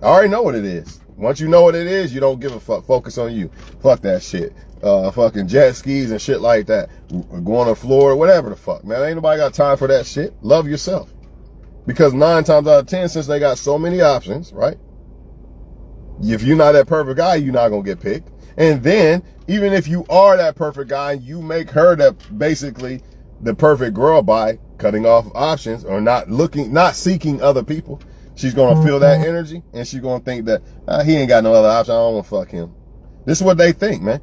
I already know what it is. Once you know what it is, you don't give a fuck. Focus on you. Fuck that shit. Fucking jet skis and shit like that. Going to Florida, whatever the fuck, man. Ain't nobody got time for that shit. Love yourself. Because 9 times out of 10, since they got so many options, right? If you're not that perfect guy, you're not gonna get picked. And then, even if you are that perfect guy, you make her that basically the perfect girl by cutting off options or not seeking other people. She's gonna feel that energy and she's gonna think that he ain't got no other option. I don't want to fuck him. This is what they think, man.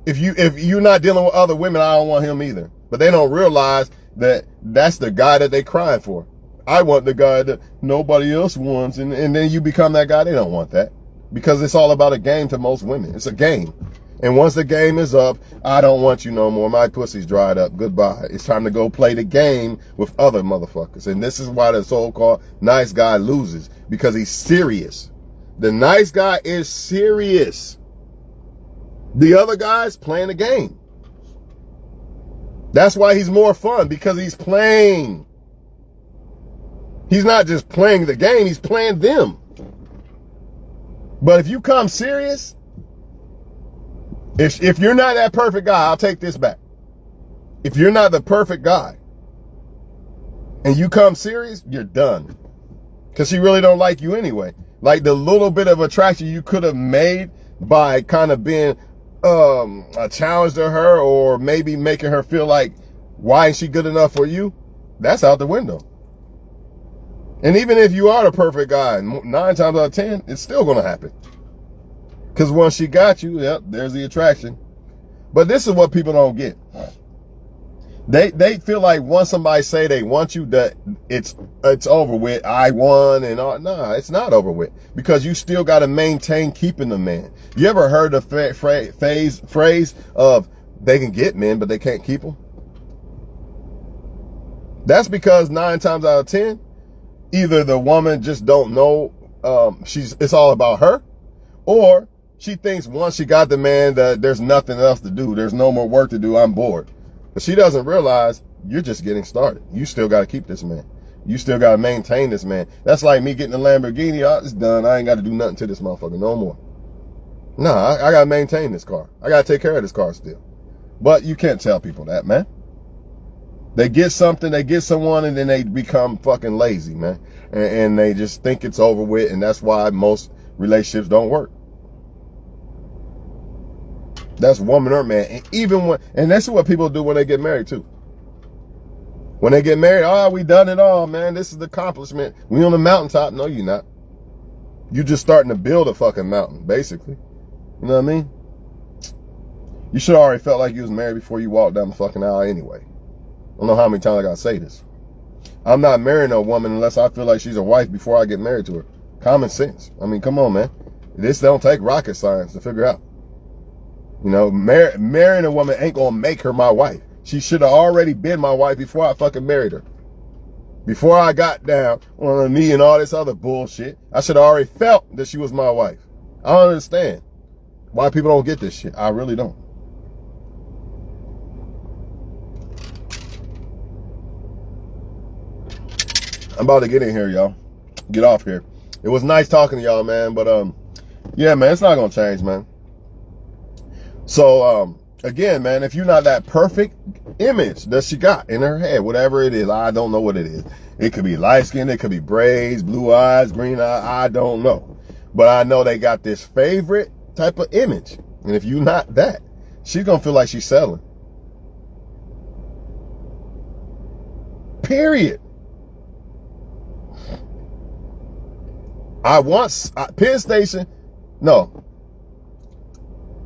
If you're not dealing with other women, I don't want him either. But they don't realize that that's the guy that they crying for. I want the guy that nobody else wants, and then you become that guy. They don't want that. Because it's all about a game to most women. It's a game. And once the game is up, I don't want you no more. My pussy's dried up. Goodbye. It's time to go play the game with other motherfuckers. And this is why the so-called nice guy loses. Because he's serious. The nice guy is serious. The other guy's playing the game. That's why he's more fun. Because he's playing. He's not just playing the game. He's playing them. But if you come serious, if you're not that perfect guy, I'll take this back. If you're not the perfect guy and you come serious, you're done. Because she really don't like you anyway. Like the little bit of attraction you could have made by kind of being a challenge to her or maybe making her feel like, why ain't she good enough for you? That's out the window. And even if you are the perfect guy, 9 times out of 10, it's still going to happen. Because once she got you, yep, there's the attraction. But this is what people don't get. They feel like once somebody say they want you, that it's over with. I won and all. Nah, it's not over with. Because you still got to maintain keeping the man. You ever heard the phrase of they can get men, but they can't keep them? That's because 9 times out of 10, either the woman just don't know it's all about her, or she thinks once she got the man that there's nothing else to do. There's no more work to do. I'm bored. But she doesn't realize you're just getting started. You still got to keep this man. You still got to maintain this man. That's like me getting a Lamborghini. It's done. I ain't got to do nothing to this motherfucker no more. Nah, I got to maintain this car. I got to take care of this car still. But you can't tell people that, man. They get something, they get someone, and then they become fucking lazy, man. And they just think it's over with, and that's why most relationships don't work. That's woman or man. And even when, and that's what people do when they get married too. When they get married, oh, we done it all, man. This is the accomplishment. We on the mountaintop. No, you're not. You just starting to build a fucking mountain, basically. You know what I mean? You should already felt like you was married before you walked down the fucking aisle anyway. I don't know how many times I gotta say this. I'm not marrying a woman unless I feel like she's a wife before I get married to her. Common sense. I mean, come on, man. This don't take rocket science to figure out. You know, marrying a woman ain't gonna make her my wife. She should have already been my wife before I fucking married her. Before I got down on her knee and all this other bullshit, I should have already felt that she was my wife. I don't understand why people don't get this shit. I really don't. I'm about to get in here, y'all. Get off here. It was nice talking to y'all, man. But, yeah, man, it's not going to change, man. So, again, man, if you're not that perfect image that she got in her head, whatever it is, I don't know what it is. It could be light skin, it could be braids, blue eyes, green eyes, I don't know. But I know they got this favorite type of image. And if you're not that, she's going to feel like she's settling. Period. Penn Station, no.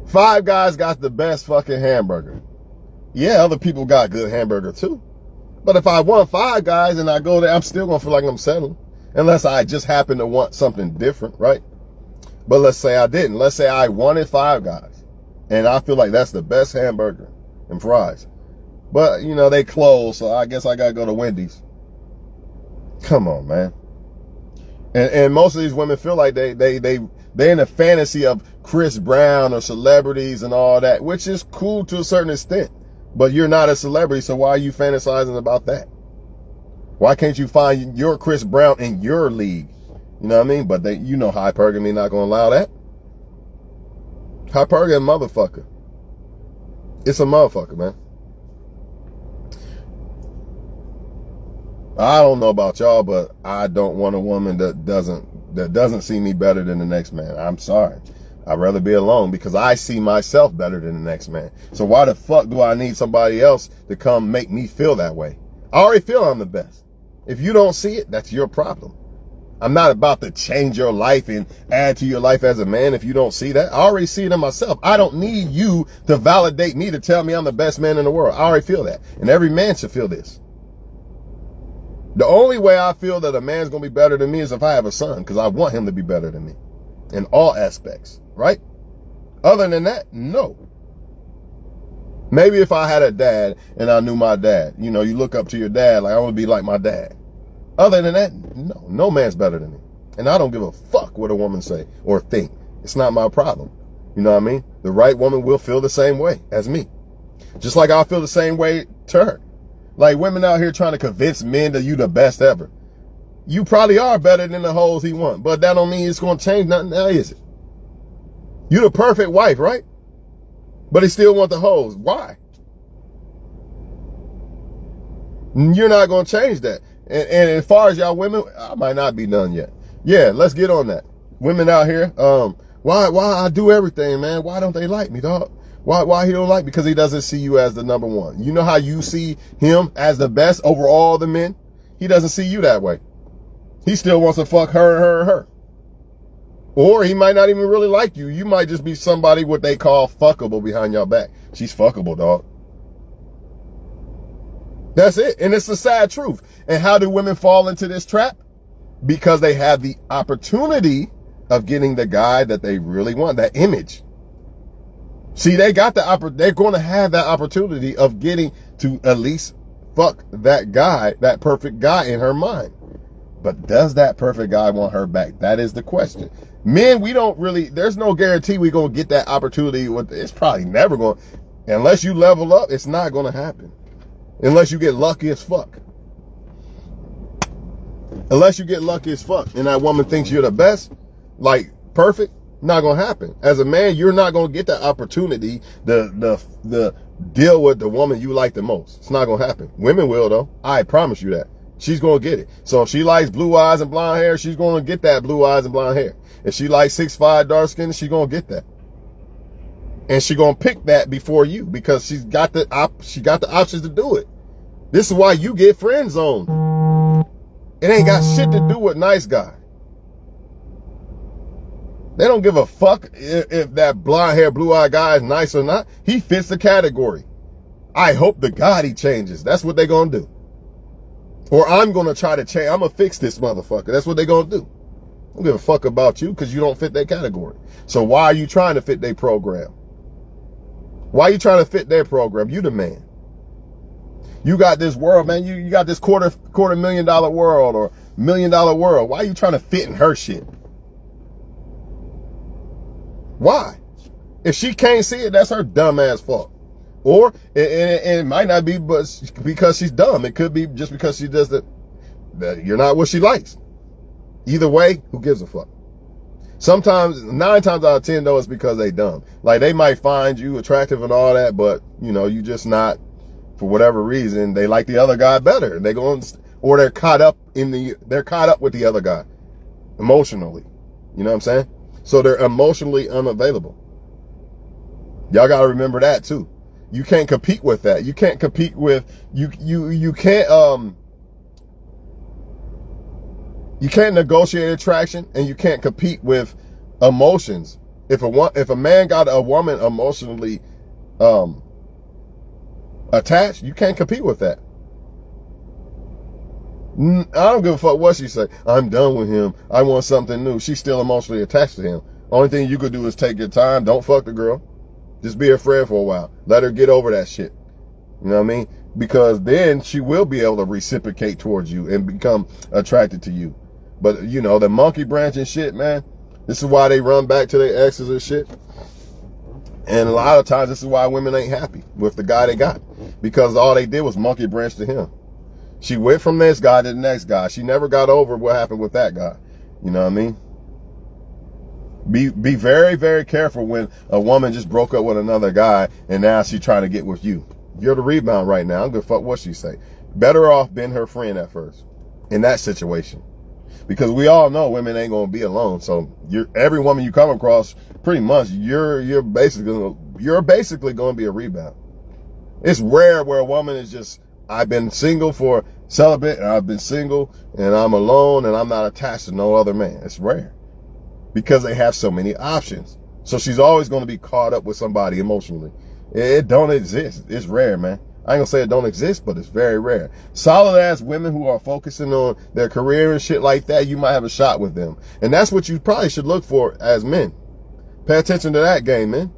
Five Guys got the best fucking hamburger. Yeah, other people got good hamburger too. But if I want Five Guys and I go there, I'm still going to feel like I'm settling. Unless I just happen to want something different, right? But let's say I didn't. Let's say I wanted Five Guys. And I feel like that's the best hamburger and fries. But, you know, they closed, so I guess I got to go to Wendy's. Come on, man. And most of these women feel like they're in a fantasy of Chris Brown or celebrities and all that, which is cool to a certain extent. But you're not a celebrity, so why are you fantasizing about that? Why can't you find your Chris Brown in your league? You know what I mean? But you know hypergamy not going to allow that. Hypergamy, motherfucker. It's a motherfucker, man. I don't know about y'all, but I don't want a woman that doesn't see me better than the next man. I'm sorry. I'd rather be alone because I see myself better than the next man. So why the fuck do I need somebody else to come make me feel that way? I already feel I'm the best. If you don't see it, that's your problem. I'm not about to change your life and add to your life as a man if you don't see that. I already see it in myself. I don't need you to validate me to tell me I'm the best man in the world. I already feel that. And every man should feel this. The only way I feel that a man's going to be better than me is if I have a son, because I want him to be better than me in all aspects, right? Other than that, no. Maybe if I had a dad and I knew my dad, you know, you look up to your dad, like I want to be like my dad. Other than that, no man's better than me. And I don't give a fuck what a woman say or think. It's not my problem. You know what I mean? The right woman will feel the same way as me. Just like I feel the same way to her. Like women out here trying to convince men that you the best ever. You probably are better than the hoes he want, but that don't mean it's going to change nothing now, is it? You the perfect wife, right? But he still want the hoes. Why? You're not going to change that. And as far as y'all women, I might not be done yet. Yeah, let's get on that. Women out here, why I do everything, man? Why don't they like me, dog? Why he don't like me? Because he doesn't see you as the number one. You know how you see him as the best over all the men? He doesn't see you that way. He still wants to fuck her and her and her. Or he might not even really like you. You might just be somebody what they call fuckable behind your back. She's fuckable, dog. That's it. And it's the sad truth. And how do women fall into this trap? Because they have the opportunity of getting the guy that they really want, that image. See, they're going to have that opportunity of getting to at least fuck that guy, that perfect guy in her mind. But does that perfect guy want her back? That is the question. Men, there's no guarantee we're going to get that opportunity. It's probably never going to, unless you level up, it's not going to happen. Unless you get lucky as fuck. Unless you get lucky as fuck and that woman thinks you're the best, like perfect, not gonna happen. As a man, you're not gonna get that opportunity to deal with the woman you like the most. It's not gonna happen. Women will though. I promise you that. She's gonna get it. So if she likes blue eyes and blonde hair, she's gonna get that blue eyes and blonde hair. If she likes 6'5" dark skin, she's gonna get that. And she's gonna pick that before you because she got the options to do it. This is why you get friend zoned. It ain't got shit to do with nice guy. They don't give a fuck if that blonde hair, blue eyed guy is nice or not. He fits the category. I hope to God he changes. That's what they gonna do. Or I'm gonna try to change. I'm gonna fix this motherfucker. That's what they gonna do. I don't give a fuck about you because you don't fit that category. So why are you trying to fit their program? Why are you trying to fit their program? You the man. You got this world, man. You got this quarter $1 million world or $1 million world. Why are you trying to fit in her shit? Why? If she can't see it, that's her dumb ass fault. Or it might not be but because she's dumb. It could be just because she does that you're not what she likes. Either way, who gives a fuck? Sometimes, 9 times out of 10 though, it's because they dumb. Like they might find you attractive and all that, but you know, you just not, for whatever reason, they like the other guy better. They go or they're caught up with the other guy emotionally. You know what I'm saying? So they're emotionally unavailable. Y'all got to remember that too. You can't compete with that. You can't compete with you can't negotiate attraction, and you can't compete with emotions. If a man got a woman emotionally attached, you can't compete with that. I don't give a fuck what she say. I'm done with him. I want something new. She's still emotionally attached to him. Only thing you could do is take your time. Don't fuck the girl. Just be her friend for a while. Let her get over that shit. You know what I mean? Because then she will be able to reciprocate towards you and become attracted to you. But, you know, the monkey branch and shit, man, this is why they run back to their exes and shit. And a lot of times this is why women ain't happy with the guy they got. Because all they did was monkey branch to him. She went from this guy to the next guy. She never got over what happened with that guy. You know what I mean? Be very, very careful when a woman just broke up with another guy and now she's trying to get with you. You're the rebound right now. I don't give a fuck what she say. Better off being her friend at first in that situation. Because we all know women ain't gonna be alone. So every woman you come across, pretty much you're basically gonna be a rebound. It's rare where a woman is just, I've been single for celibate and I've been single and I'm alone and I'm not attached to no other man. It's rare. Because they have so many options. So she's always going to be caught up with somebody emotionally. It don't exist. It's rare, man. I ain't gonna say it don't exist, but it's very rare. Solid ass women who are focusing on their career and shit like that, you might have a shot with them. And that's what you probably should look for as men. Pay attention to that game, man.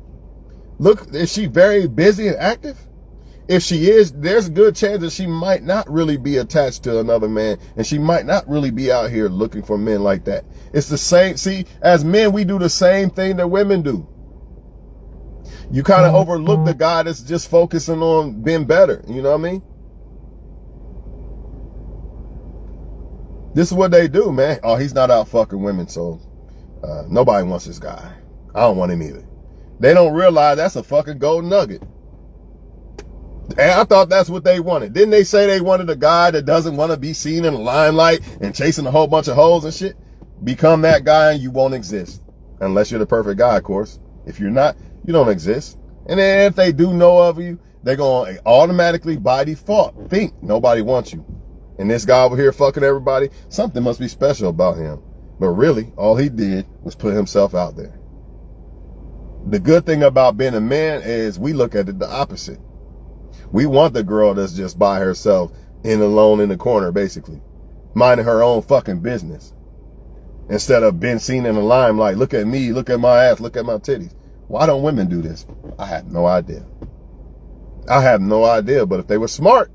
Look, is she very busy and active? If she is, there's a good chance that she might not really be attached to another man, and she might not really be out here looking for men like that. It's the same. See, as men, we do the same thing that women do. You kind of overlook the guy that's just focusing on being better. You know what I mean? This is what they do, man. Oh, he's not out fucking women, so nobody wants this guy. I don't want him either. They don't realize that's a fucking gold nugget. And I thought that's what they wanted. Didn't they say they wanted a guy that doesn't want to be seen in the limelight and chasing a whole bunch of hoes and shit? Become that guy and you won't exist. Unless you're the perfect guy, of course. If you're not, you don't exist. And then if they do know of you, they're going to automatically, by default, think nobody wants you. And this guy over here fucking everybody, something must be special about him. But really, all he did was put himself out there. The good thing about being a man is we look at it the opposite. We want the girl that's just by herself alone in the corner, basically, minding her own fucking business. Instead of being seen in the limelight. Look at me, look at my ass, look at my titties. Why don't women do this? I have no idea. But if they were smart,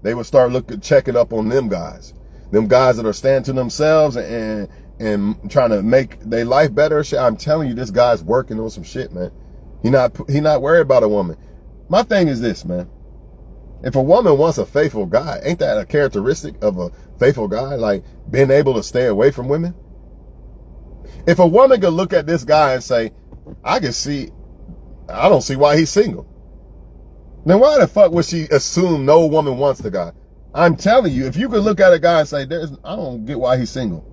they would start checking up on them guys. Them guys that are standing to themselves and trying to make their life better. I'm telling you, this guy's working on some shit, man. He not worried about a woman. My thing is this, man. If a woman wants a faithful guy, ain't that a characteristic of a faithful guy? Like being able to stay away from women? If a woman could look at this guy and say, I don't see why he's single. Then why the fuck would she assume no woman wants the guy? I'm telling you, if you could look at a guy and say, I don't get why he's single.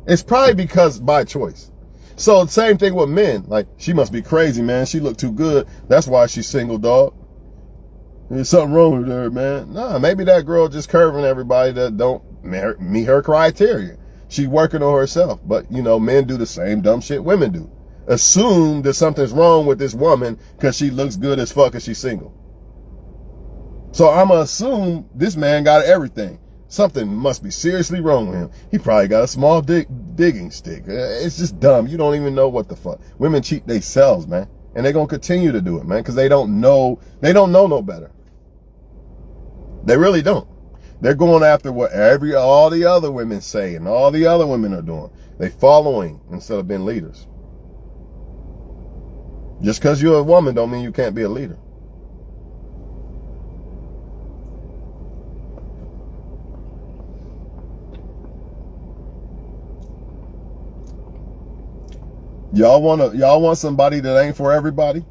It's probably because by choice. So same thing with men. Like, she must be crazy, man. She look too good. That's why she's single, dog. There's something wrong with her, man. Nah, maybe that girl just curving everybody that don't meet her criteria. She's working on herself. But, you know, men do the same dumb shit women do. Assume that something's wrong with this woman because she looks good as fuck and she's single. So I'm going to assume this man got everything. Something must be seriously wrong with him. He probably got a small digging stick. It's just dumb. You don't even know what the fuck. Women cheat themselves, man. And they're going to continue to do it, man, because they don't know no better. They really don't. They're going after what all the other women say and all the other women are doing. They following instead of being leaders. Just because you're a woman don't mean you can't be a leader. Y'all want somebody that ain't for everybody?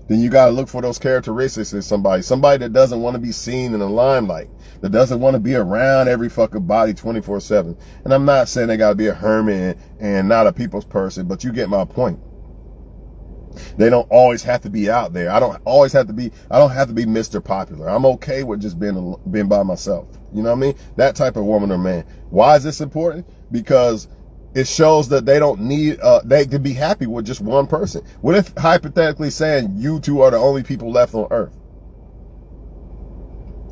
Then you gotta look for those characteristics in somebody. Somebody that doesn't want to be seen in the limelight, that doesn't want to be around every fucking body 24/7. And I'm not saying they gotta be a hermit and not a people's person, but you get my point. They don't always have to be out there. I don't have to be Mr. Popular. I'm okay with just being by myself. You know what I mean? That type of woman or man. Why is this important? Because it shows that they don't need, they can be happy with just one person. What if, hypothetically saying, you two are the only people left on earth?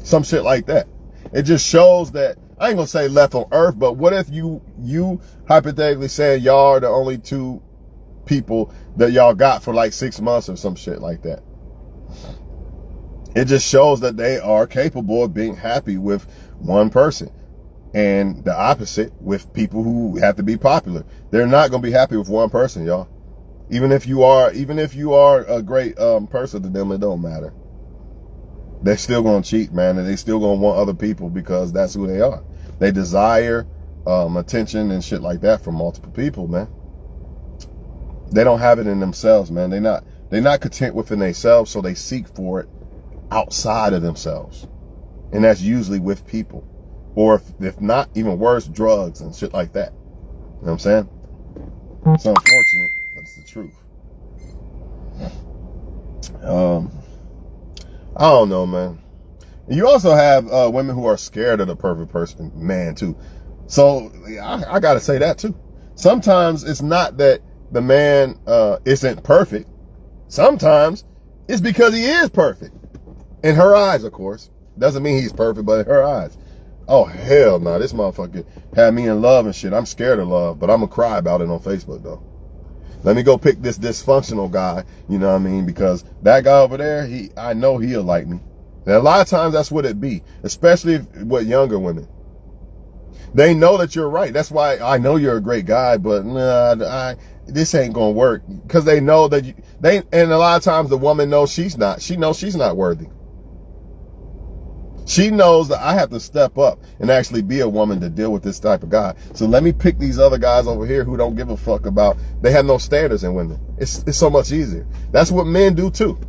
Some shit like that. It just shows that, I ain't gonna say left on earth, but what if you hypothetically saying y'all are the only two people that y'all got for like 6 months or some shit like that? It just shows that they are capable of being happy with one person. And the opposite with people who have to be popular. They're not going to be happy with one person, y'all. Even if you are a great person to them, it don't matter. They're still going to cheat, man, and they still going to want other people because that's who they are. They desire attention and shit like that from multiple people, man. They don't have it in themselves, man. They're not content within themselves, so they seek for it outside of themselves. And that's usually with people. Or if not, even worse, drugs and shit like that. You know what I'm saying? It's unfortunate, but it's the truth. I don't know, man. You also have women who are scared of the perfect person, man, too. So I got to say that, too. Sometimes it's not that the man isn't perfect. Sometimes it's because he is perfect. In her eyes, of course. Doesn't mean he's perfect, but in her eyes. Oh, hell no. This motherfucker had me in love and shit. I'm scared of love, but I'm going to cry about it on Facebook, though. Let me go pick this dysfunctional guy, you know what I mean? Because that guy over there, I know he'll like me. And a lot of times that's what it be, especially with younger women. They know that you're right. That's why I know you're a great guy, but this ain't going to work. Because they know that and a lot of times the woman knows she's not. She knows she's not worthy. She knows that I have to step up and actually be a woman to deal with this type of guy. So let me pick these other guys over here who don't give a fuck about, they have no standards in women. It's so much easier. That's what men do too.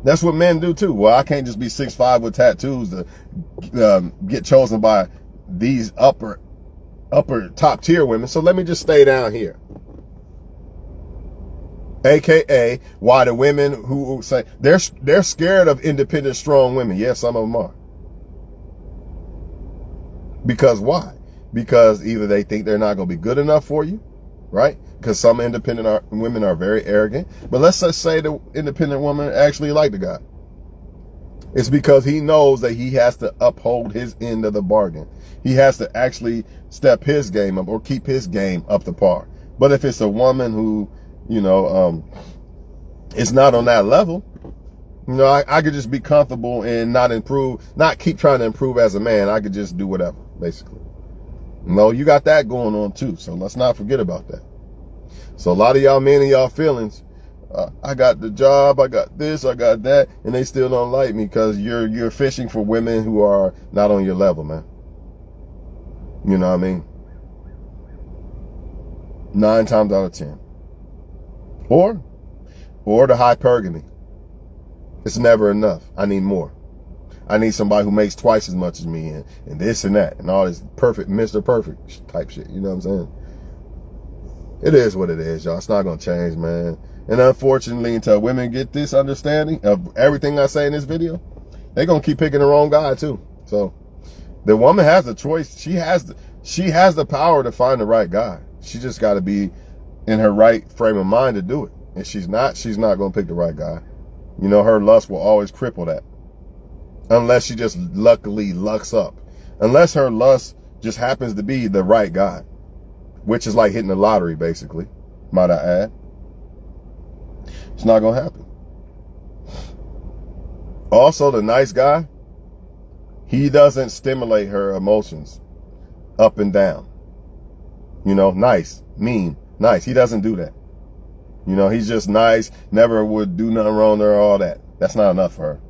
That's what men do too. Well, I can't just be 6'5" with tattoos to get chosen by these upper top tier women. So let me just stay down here. AKA why the women who say they're scared of independent, strong women. Yes, some of them are. Because why? Because either they think they're not going to be good enough for you, right? Because some independent women are very arrogant. But let's just say the independent woman actually like the guy. It's because he knows that he has to uphold his end of the bargain. He has to actually step his game up or keep his game up to par. But if it's a woman who, you know, it's not on that level, you know, I could just be comfortable and not keep trying to improve as a man. I could just do whatever, basically. No, you got that going on too. So let's not forget about that. So a lot of y'all men and y'all feelings, I got the job, I got this, I got that, and they still don't like me because you're fishing for women who are not on your level, man. You know what I mean? 9 times out of 10. Or the hypergamy. It's never enough. I need more. I need somebody who makes twice as much as me and this and that and all this perfect, Mr. Perfect type shit. You know what I'm saying? It is what it is, y'all. It's not going to change, man. And unfortunately, until women get this understanding of everything I say in this video, they're going to keep picking the wrong guy too. So the woman has a choice. She has the power to find the right guy. She just got to be in her right frame of mind to do it. And she's not going to pick the right guy. You know, her lust will always cripple that. Unless she just luckily lucks up. Unless her lust just happens to be the right guy. Which is like hitting the lottery, basically. Might I add. It's not going to happen. Also, the nice guy, he doesn't stimulate her emotions up and down. You know, nice, mean, nice. He doesn't do that. You know, he's just nice, never would do nothing wrong to her, all that. That's not enough for her.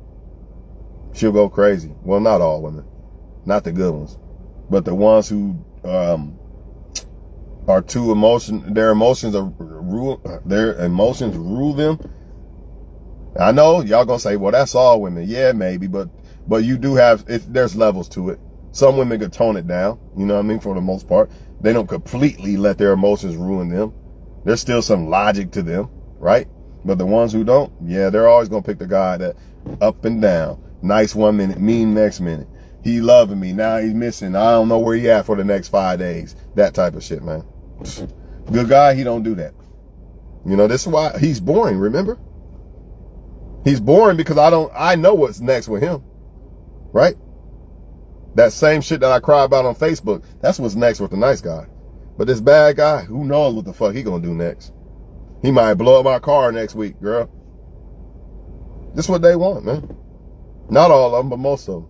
She'll go crazy. Well, not all women. Not the good ones. But the ones who are too their emotions rule them. I know y'all gonna say, well, that's all women. Yeah, maybe, but you do have, there's levels to it. Some women could tone it down, you know what I mean, for the most part. They don't completely let their emotions ruin them. There's still some logic to them, right? But the ones who don't, yeah, they're always gonna pick the guy that up and down. Nice 1 minute, mean next minute. He loving me, now he's missing. I don't know where he at for the next 5 days. That type of shit, man. Good guy, he don't do that. You know, this is why he's boring, remember? He's boring because I know what's next with him. Right? That same shit that I cry about on Facebook, that's what's next with the nice guy. But this bad guy, who knows what the fuck he gonna do next? He might blow up my car next week, girl. This is what they want, man. Not all of them, but most of them.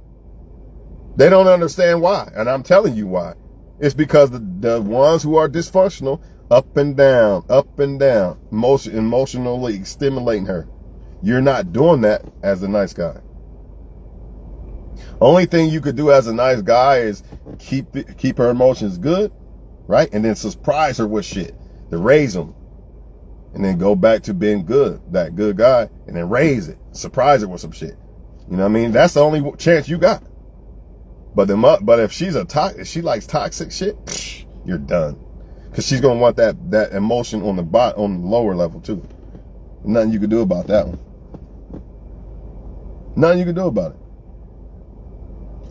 They don't understand why, and I'm telling you why. It's because the ones who are dysfunctional, up and down, emotionally stimulating her. You're not doing that as a nice guy. Only thing you could do as a nice guy is keep her emotions good, right? And then surprise her with shit to raise them. And then go back to being good, that good guy, and then raise it, surprise her with some shit. You know what I mean? That's the only chance you got. But if if she likes toxic shit, you're done. Because she's gonna want that emotion on the lower level too. Nothing you can do about that one. Nothing you can do about it.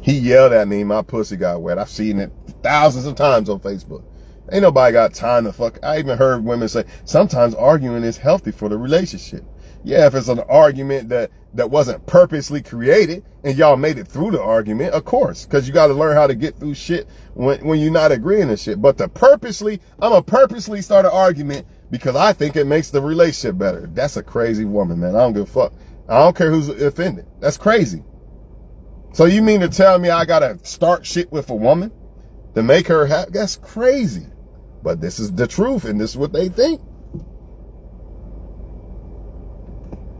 He yelled at me, my pussy got wet. I've seen it thousands of times on Facebook. Ain't nobody got time to fuck. I even heard women say, sometimes arguing is healthy for the relationship. Yeah, if it's an argument that wasn't purposely created and y'all made it through the argument, of course, because you got to learn how to get through shit when you're not agreeing and shit. But I'm gonna purposely start an argument because I think it makes the relationship better. That's a crazy woman, man. I don't give a fuck. I don't care who's offended. That's crazy. So you mean to tell me I gotta start shit with a woman to make her happy? That's crazy. But this is the truth, and this is what they think.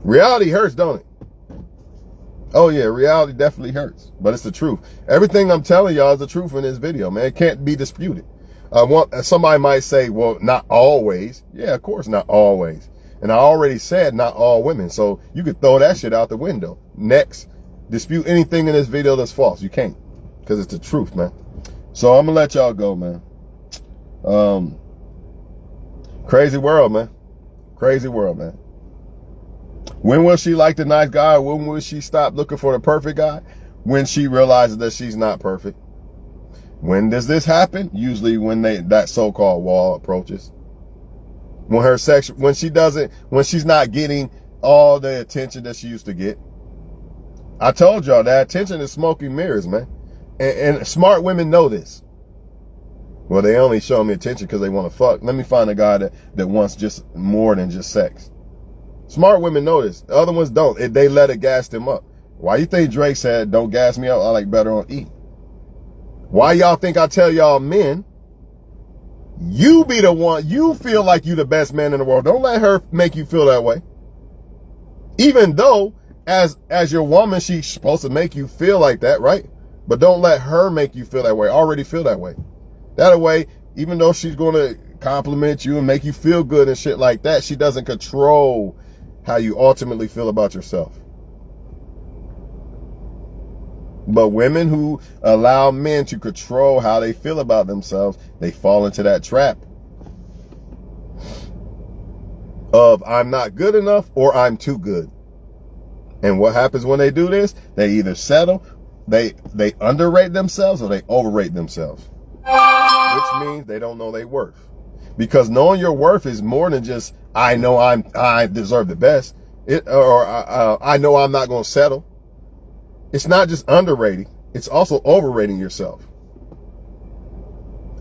Reality hurts, don't it? Oh yeah, reality definitely hurts, but it's the truth. Everything I'm telling y'all is the truth in this video, man. It can't be disputed. Somebody might say, well, not always. Yeah, of course, not always. And I already said not all women, so you could throw that shit out the window. Next, dispute anything in this video that's false. You can't, because it's the truth, man. So I'm gonna let y'all go, man. Crazy world, man. Crazy world, man. When will she like the nice guy? When will she stop looking for the perfect guy? When she realizes that she's not perfect. When does this happen? Usually when that so-called wall approaches. When she's not getting all the attention that she used to get. I told y'all that attention is smoke and mirrors, man. And smart women know this. Well, they only show me attention because they want to fuck. Let me find a guy that wants just more than just sex. Smart women know this. The other ones don't. They let it gas them up. Why you think Drake said, don't gas me up, I like better on E? Why y'all think I tell y'all men, you be the one, you feel like you the best man in the world. Don't let her make you feel that way. Even though, as your woman, she's supposed to make you feel like that, right? But don't let her make you feel that way. Already feel that way. That way, even though she's going to compliment you and make you feel good and shit like that, she doesn't control how you ultimately feel about yourself. But women who allow men to control how they feel about themselves, they fall into that trap. of I'm not good enough or I'm too good. And what happens when they do this? They either settle, they underrate themselves, or they overrate themselves. Which means they don't know their worth. Because knowing your worth is more than just, I know I deserve the best. I know I'm not going to settle. It's not just underrating. It's also overrating yourself.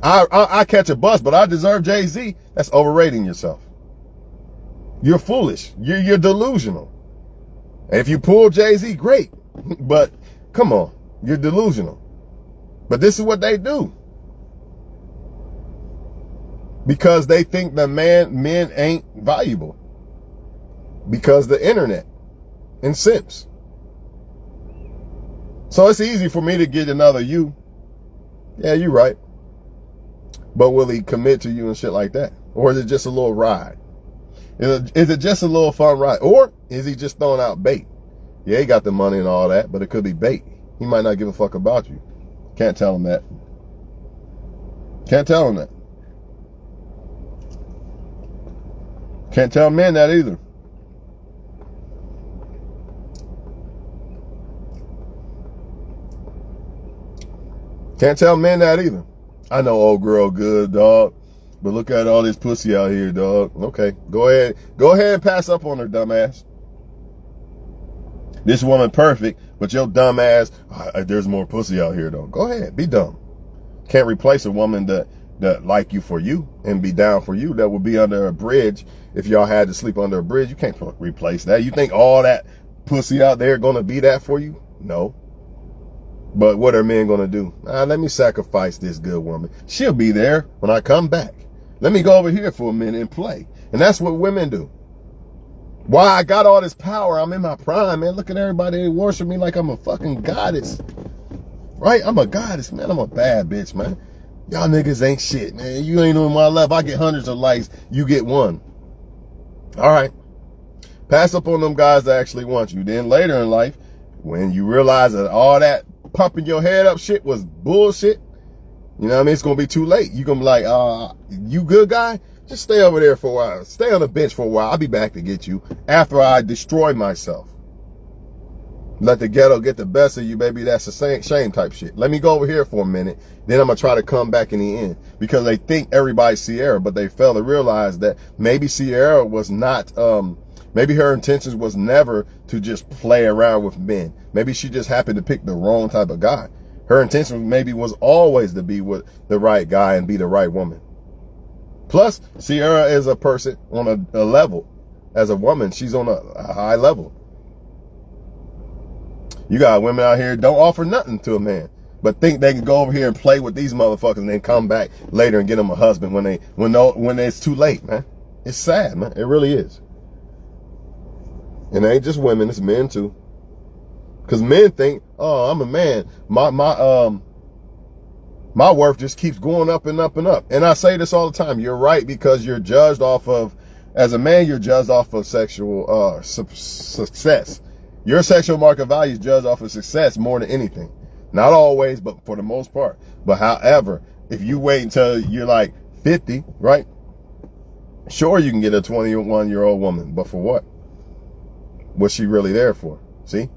I catch a bus, but I deserve Jay-Z. That's overrating yourself. You're foolish. You're delusional. And if you pull Jay-Z, great. But come on, you're delusional. But this is what they do. Because they think that men ain't valuable. Because the internet and simps. So it's easy for me to get another you. Yeah, you're right. But will he commit to you and shit like that? Or is it just a little ride? Is it just a little fun ride? Or is he just throwing out bait? Yeah, he got the money and all that, but it could be bait. He might not give a fuck about you. Can't tell him that. Can't tell him that. Can't tell men that either. Can't tell men that either. I know old girl good, dog. But look at all this pussy out here, dog. Okay, go ahead. Go ahead and pass up on her, dumbass. This woman perfect, but your dumbass, there's more pussy out here, though. Go ahead, be dumb. Can't replace a woman that like you for you and be down for you. That would be under a bridge. If y'all had to sleep under a bridge, you can't replace that. You think all that pussy out there gonna be that for you? No. But what are men gonna do? Let me sacrifice this good woman. She'll be there when I come back. Let me go over here for a minute and play. And that's what women do. Why I got all this power? I'm in my prime, man. Look at everybody. They worship me like I'm a fucking goddess. Right? I'm a goddess, man. I'm a bad bitch, man. Y'all niggas ain't shit, man. You ain't on my level. I get hundreds of likes. You get one. All right. Pass up on them guys that actually want you. Then later in life, when you realize that all that pumping your head up shit was bullshit, you know what I mean? It's going to be too late. You're going to be like, you good guy? Just stay over there for a while. Stay on the bench for a while. I'll be back to get you after I destroy myself. Let the ghetto get the best of you, baby. That's the shame type shit. Let me go over here for a minute. Then I'm going to try to come back in the end. Because they think everybody's Sierra, but they fail to realize that maybe Sierra was not, maybe her intentions was never to just play around with men. Maybe she just happened to pick the wrong type of guy. Her intention maybe was always to be with the right guy and be the right woman. Plus, Sierra is a person on a level. As a woman, she's on a high level. You got women out here don't offer nothing to a man, but think they can go over here and play with these motherfuckers and then come back later and get them a husband when it's too late, man. It's sad, man. It really is. And it ain't just women, it's men too. Because men think, oh, I'm a man. My worth just keeps going up and up and up. And I say this all the time. You're right, because you're judged off of, as a man, you're judged off of sexual success. Your sexual market value is judged off of success more than anything. Not always, but for the most part. But however, if you wait until you're like 50, right? Sure, you can get a 21-year-old woman, but for what? What's she really there for? See?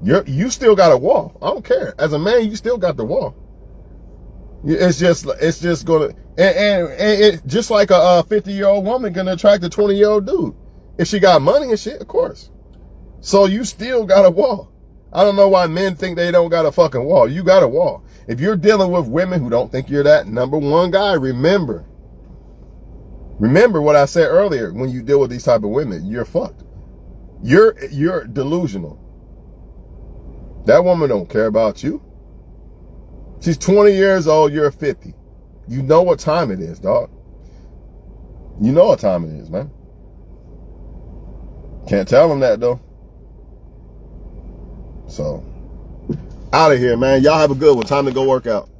You still got a wall. I don't care. As a man, you still got the wall. It's just gonna, and it just like a 50-year-old woman can attract a 20-year-old dude. If she got money and shit, of course. So you still got a wall. I don't know why men think they don't got a fucking wall. You got a wall. If you're dealing with women who don't think you're that number one guy, remember what I said earlier. When you deal with these type of women, you're fucked. You're delusional. That woman don't care about you. She's 20 years old, you're 50. You know what time it is, dog. You know what time it is, man. Can't tell them that, though. So, out of here, man. Y'all have a good one. Time to go work out.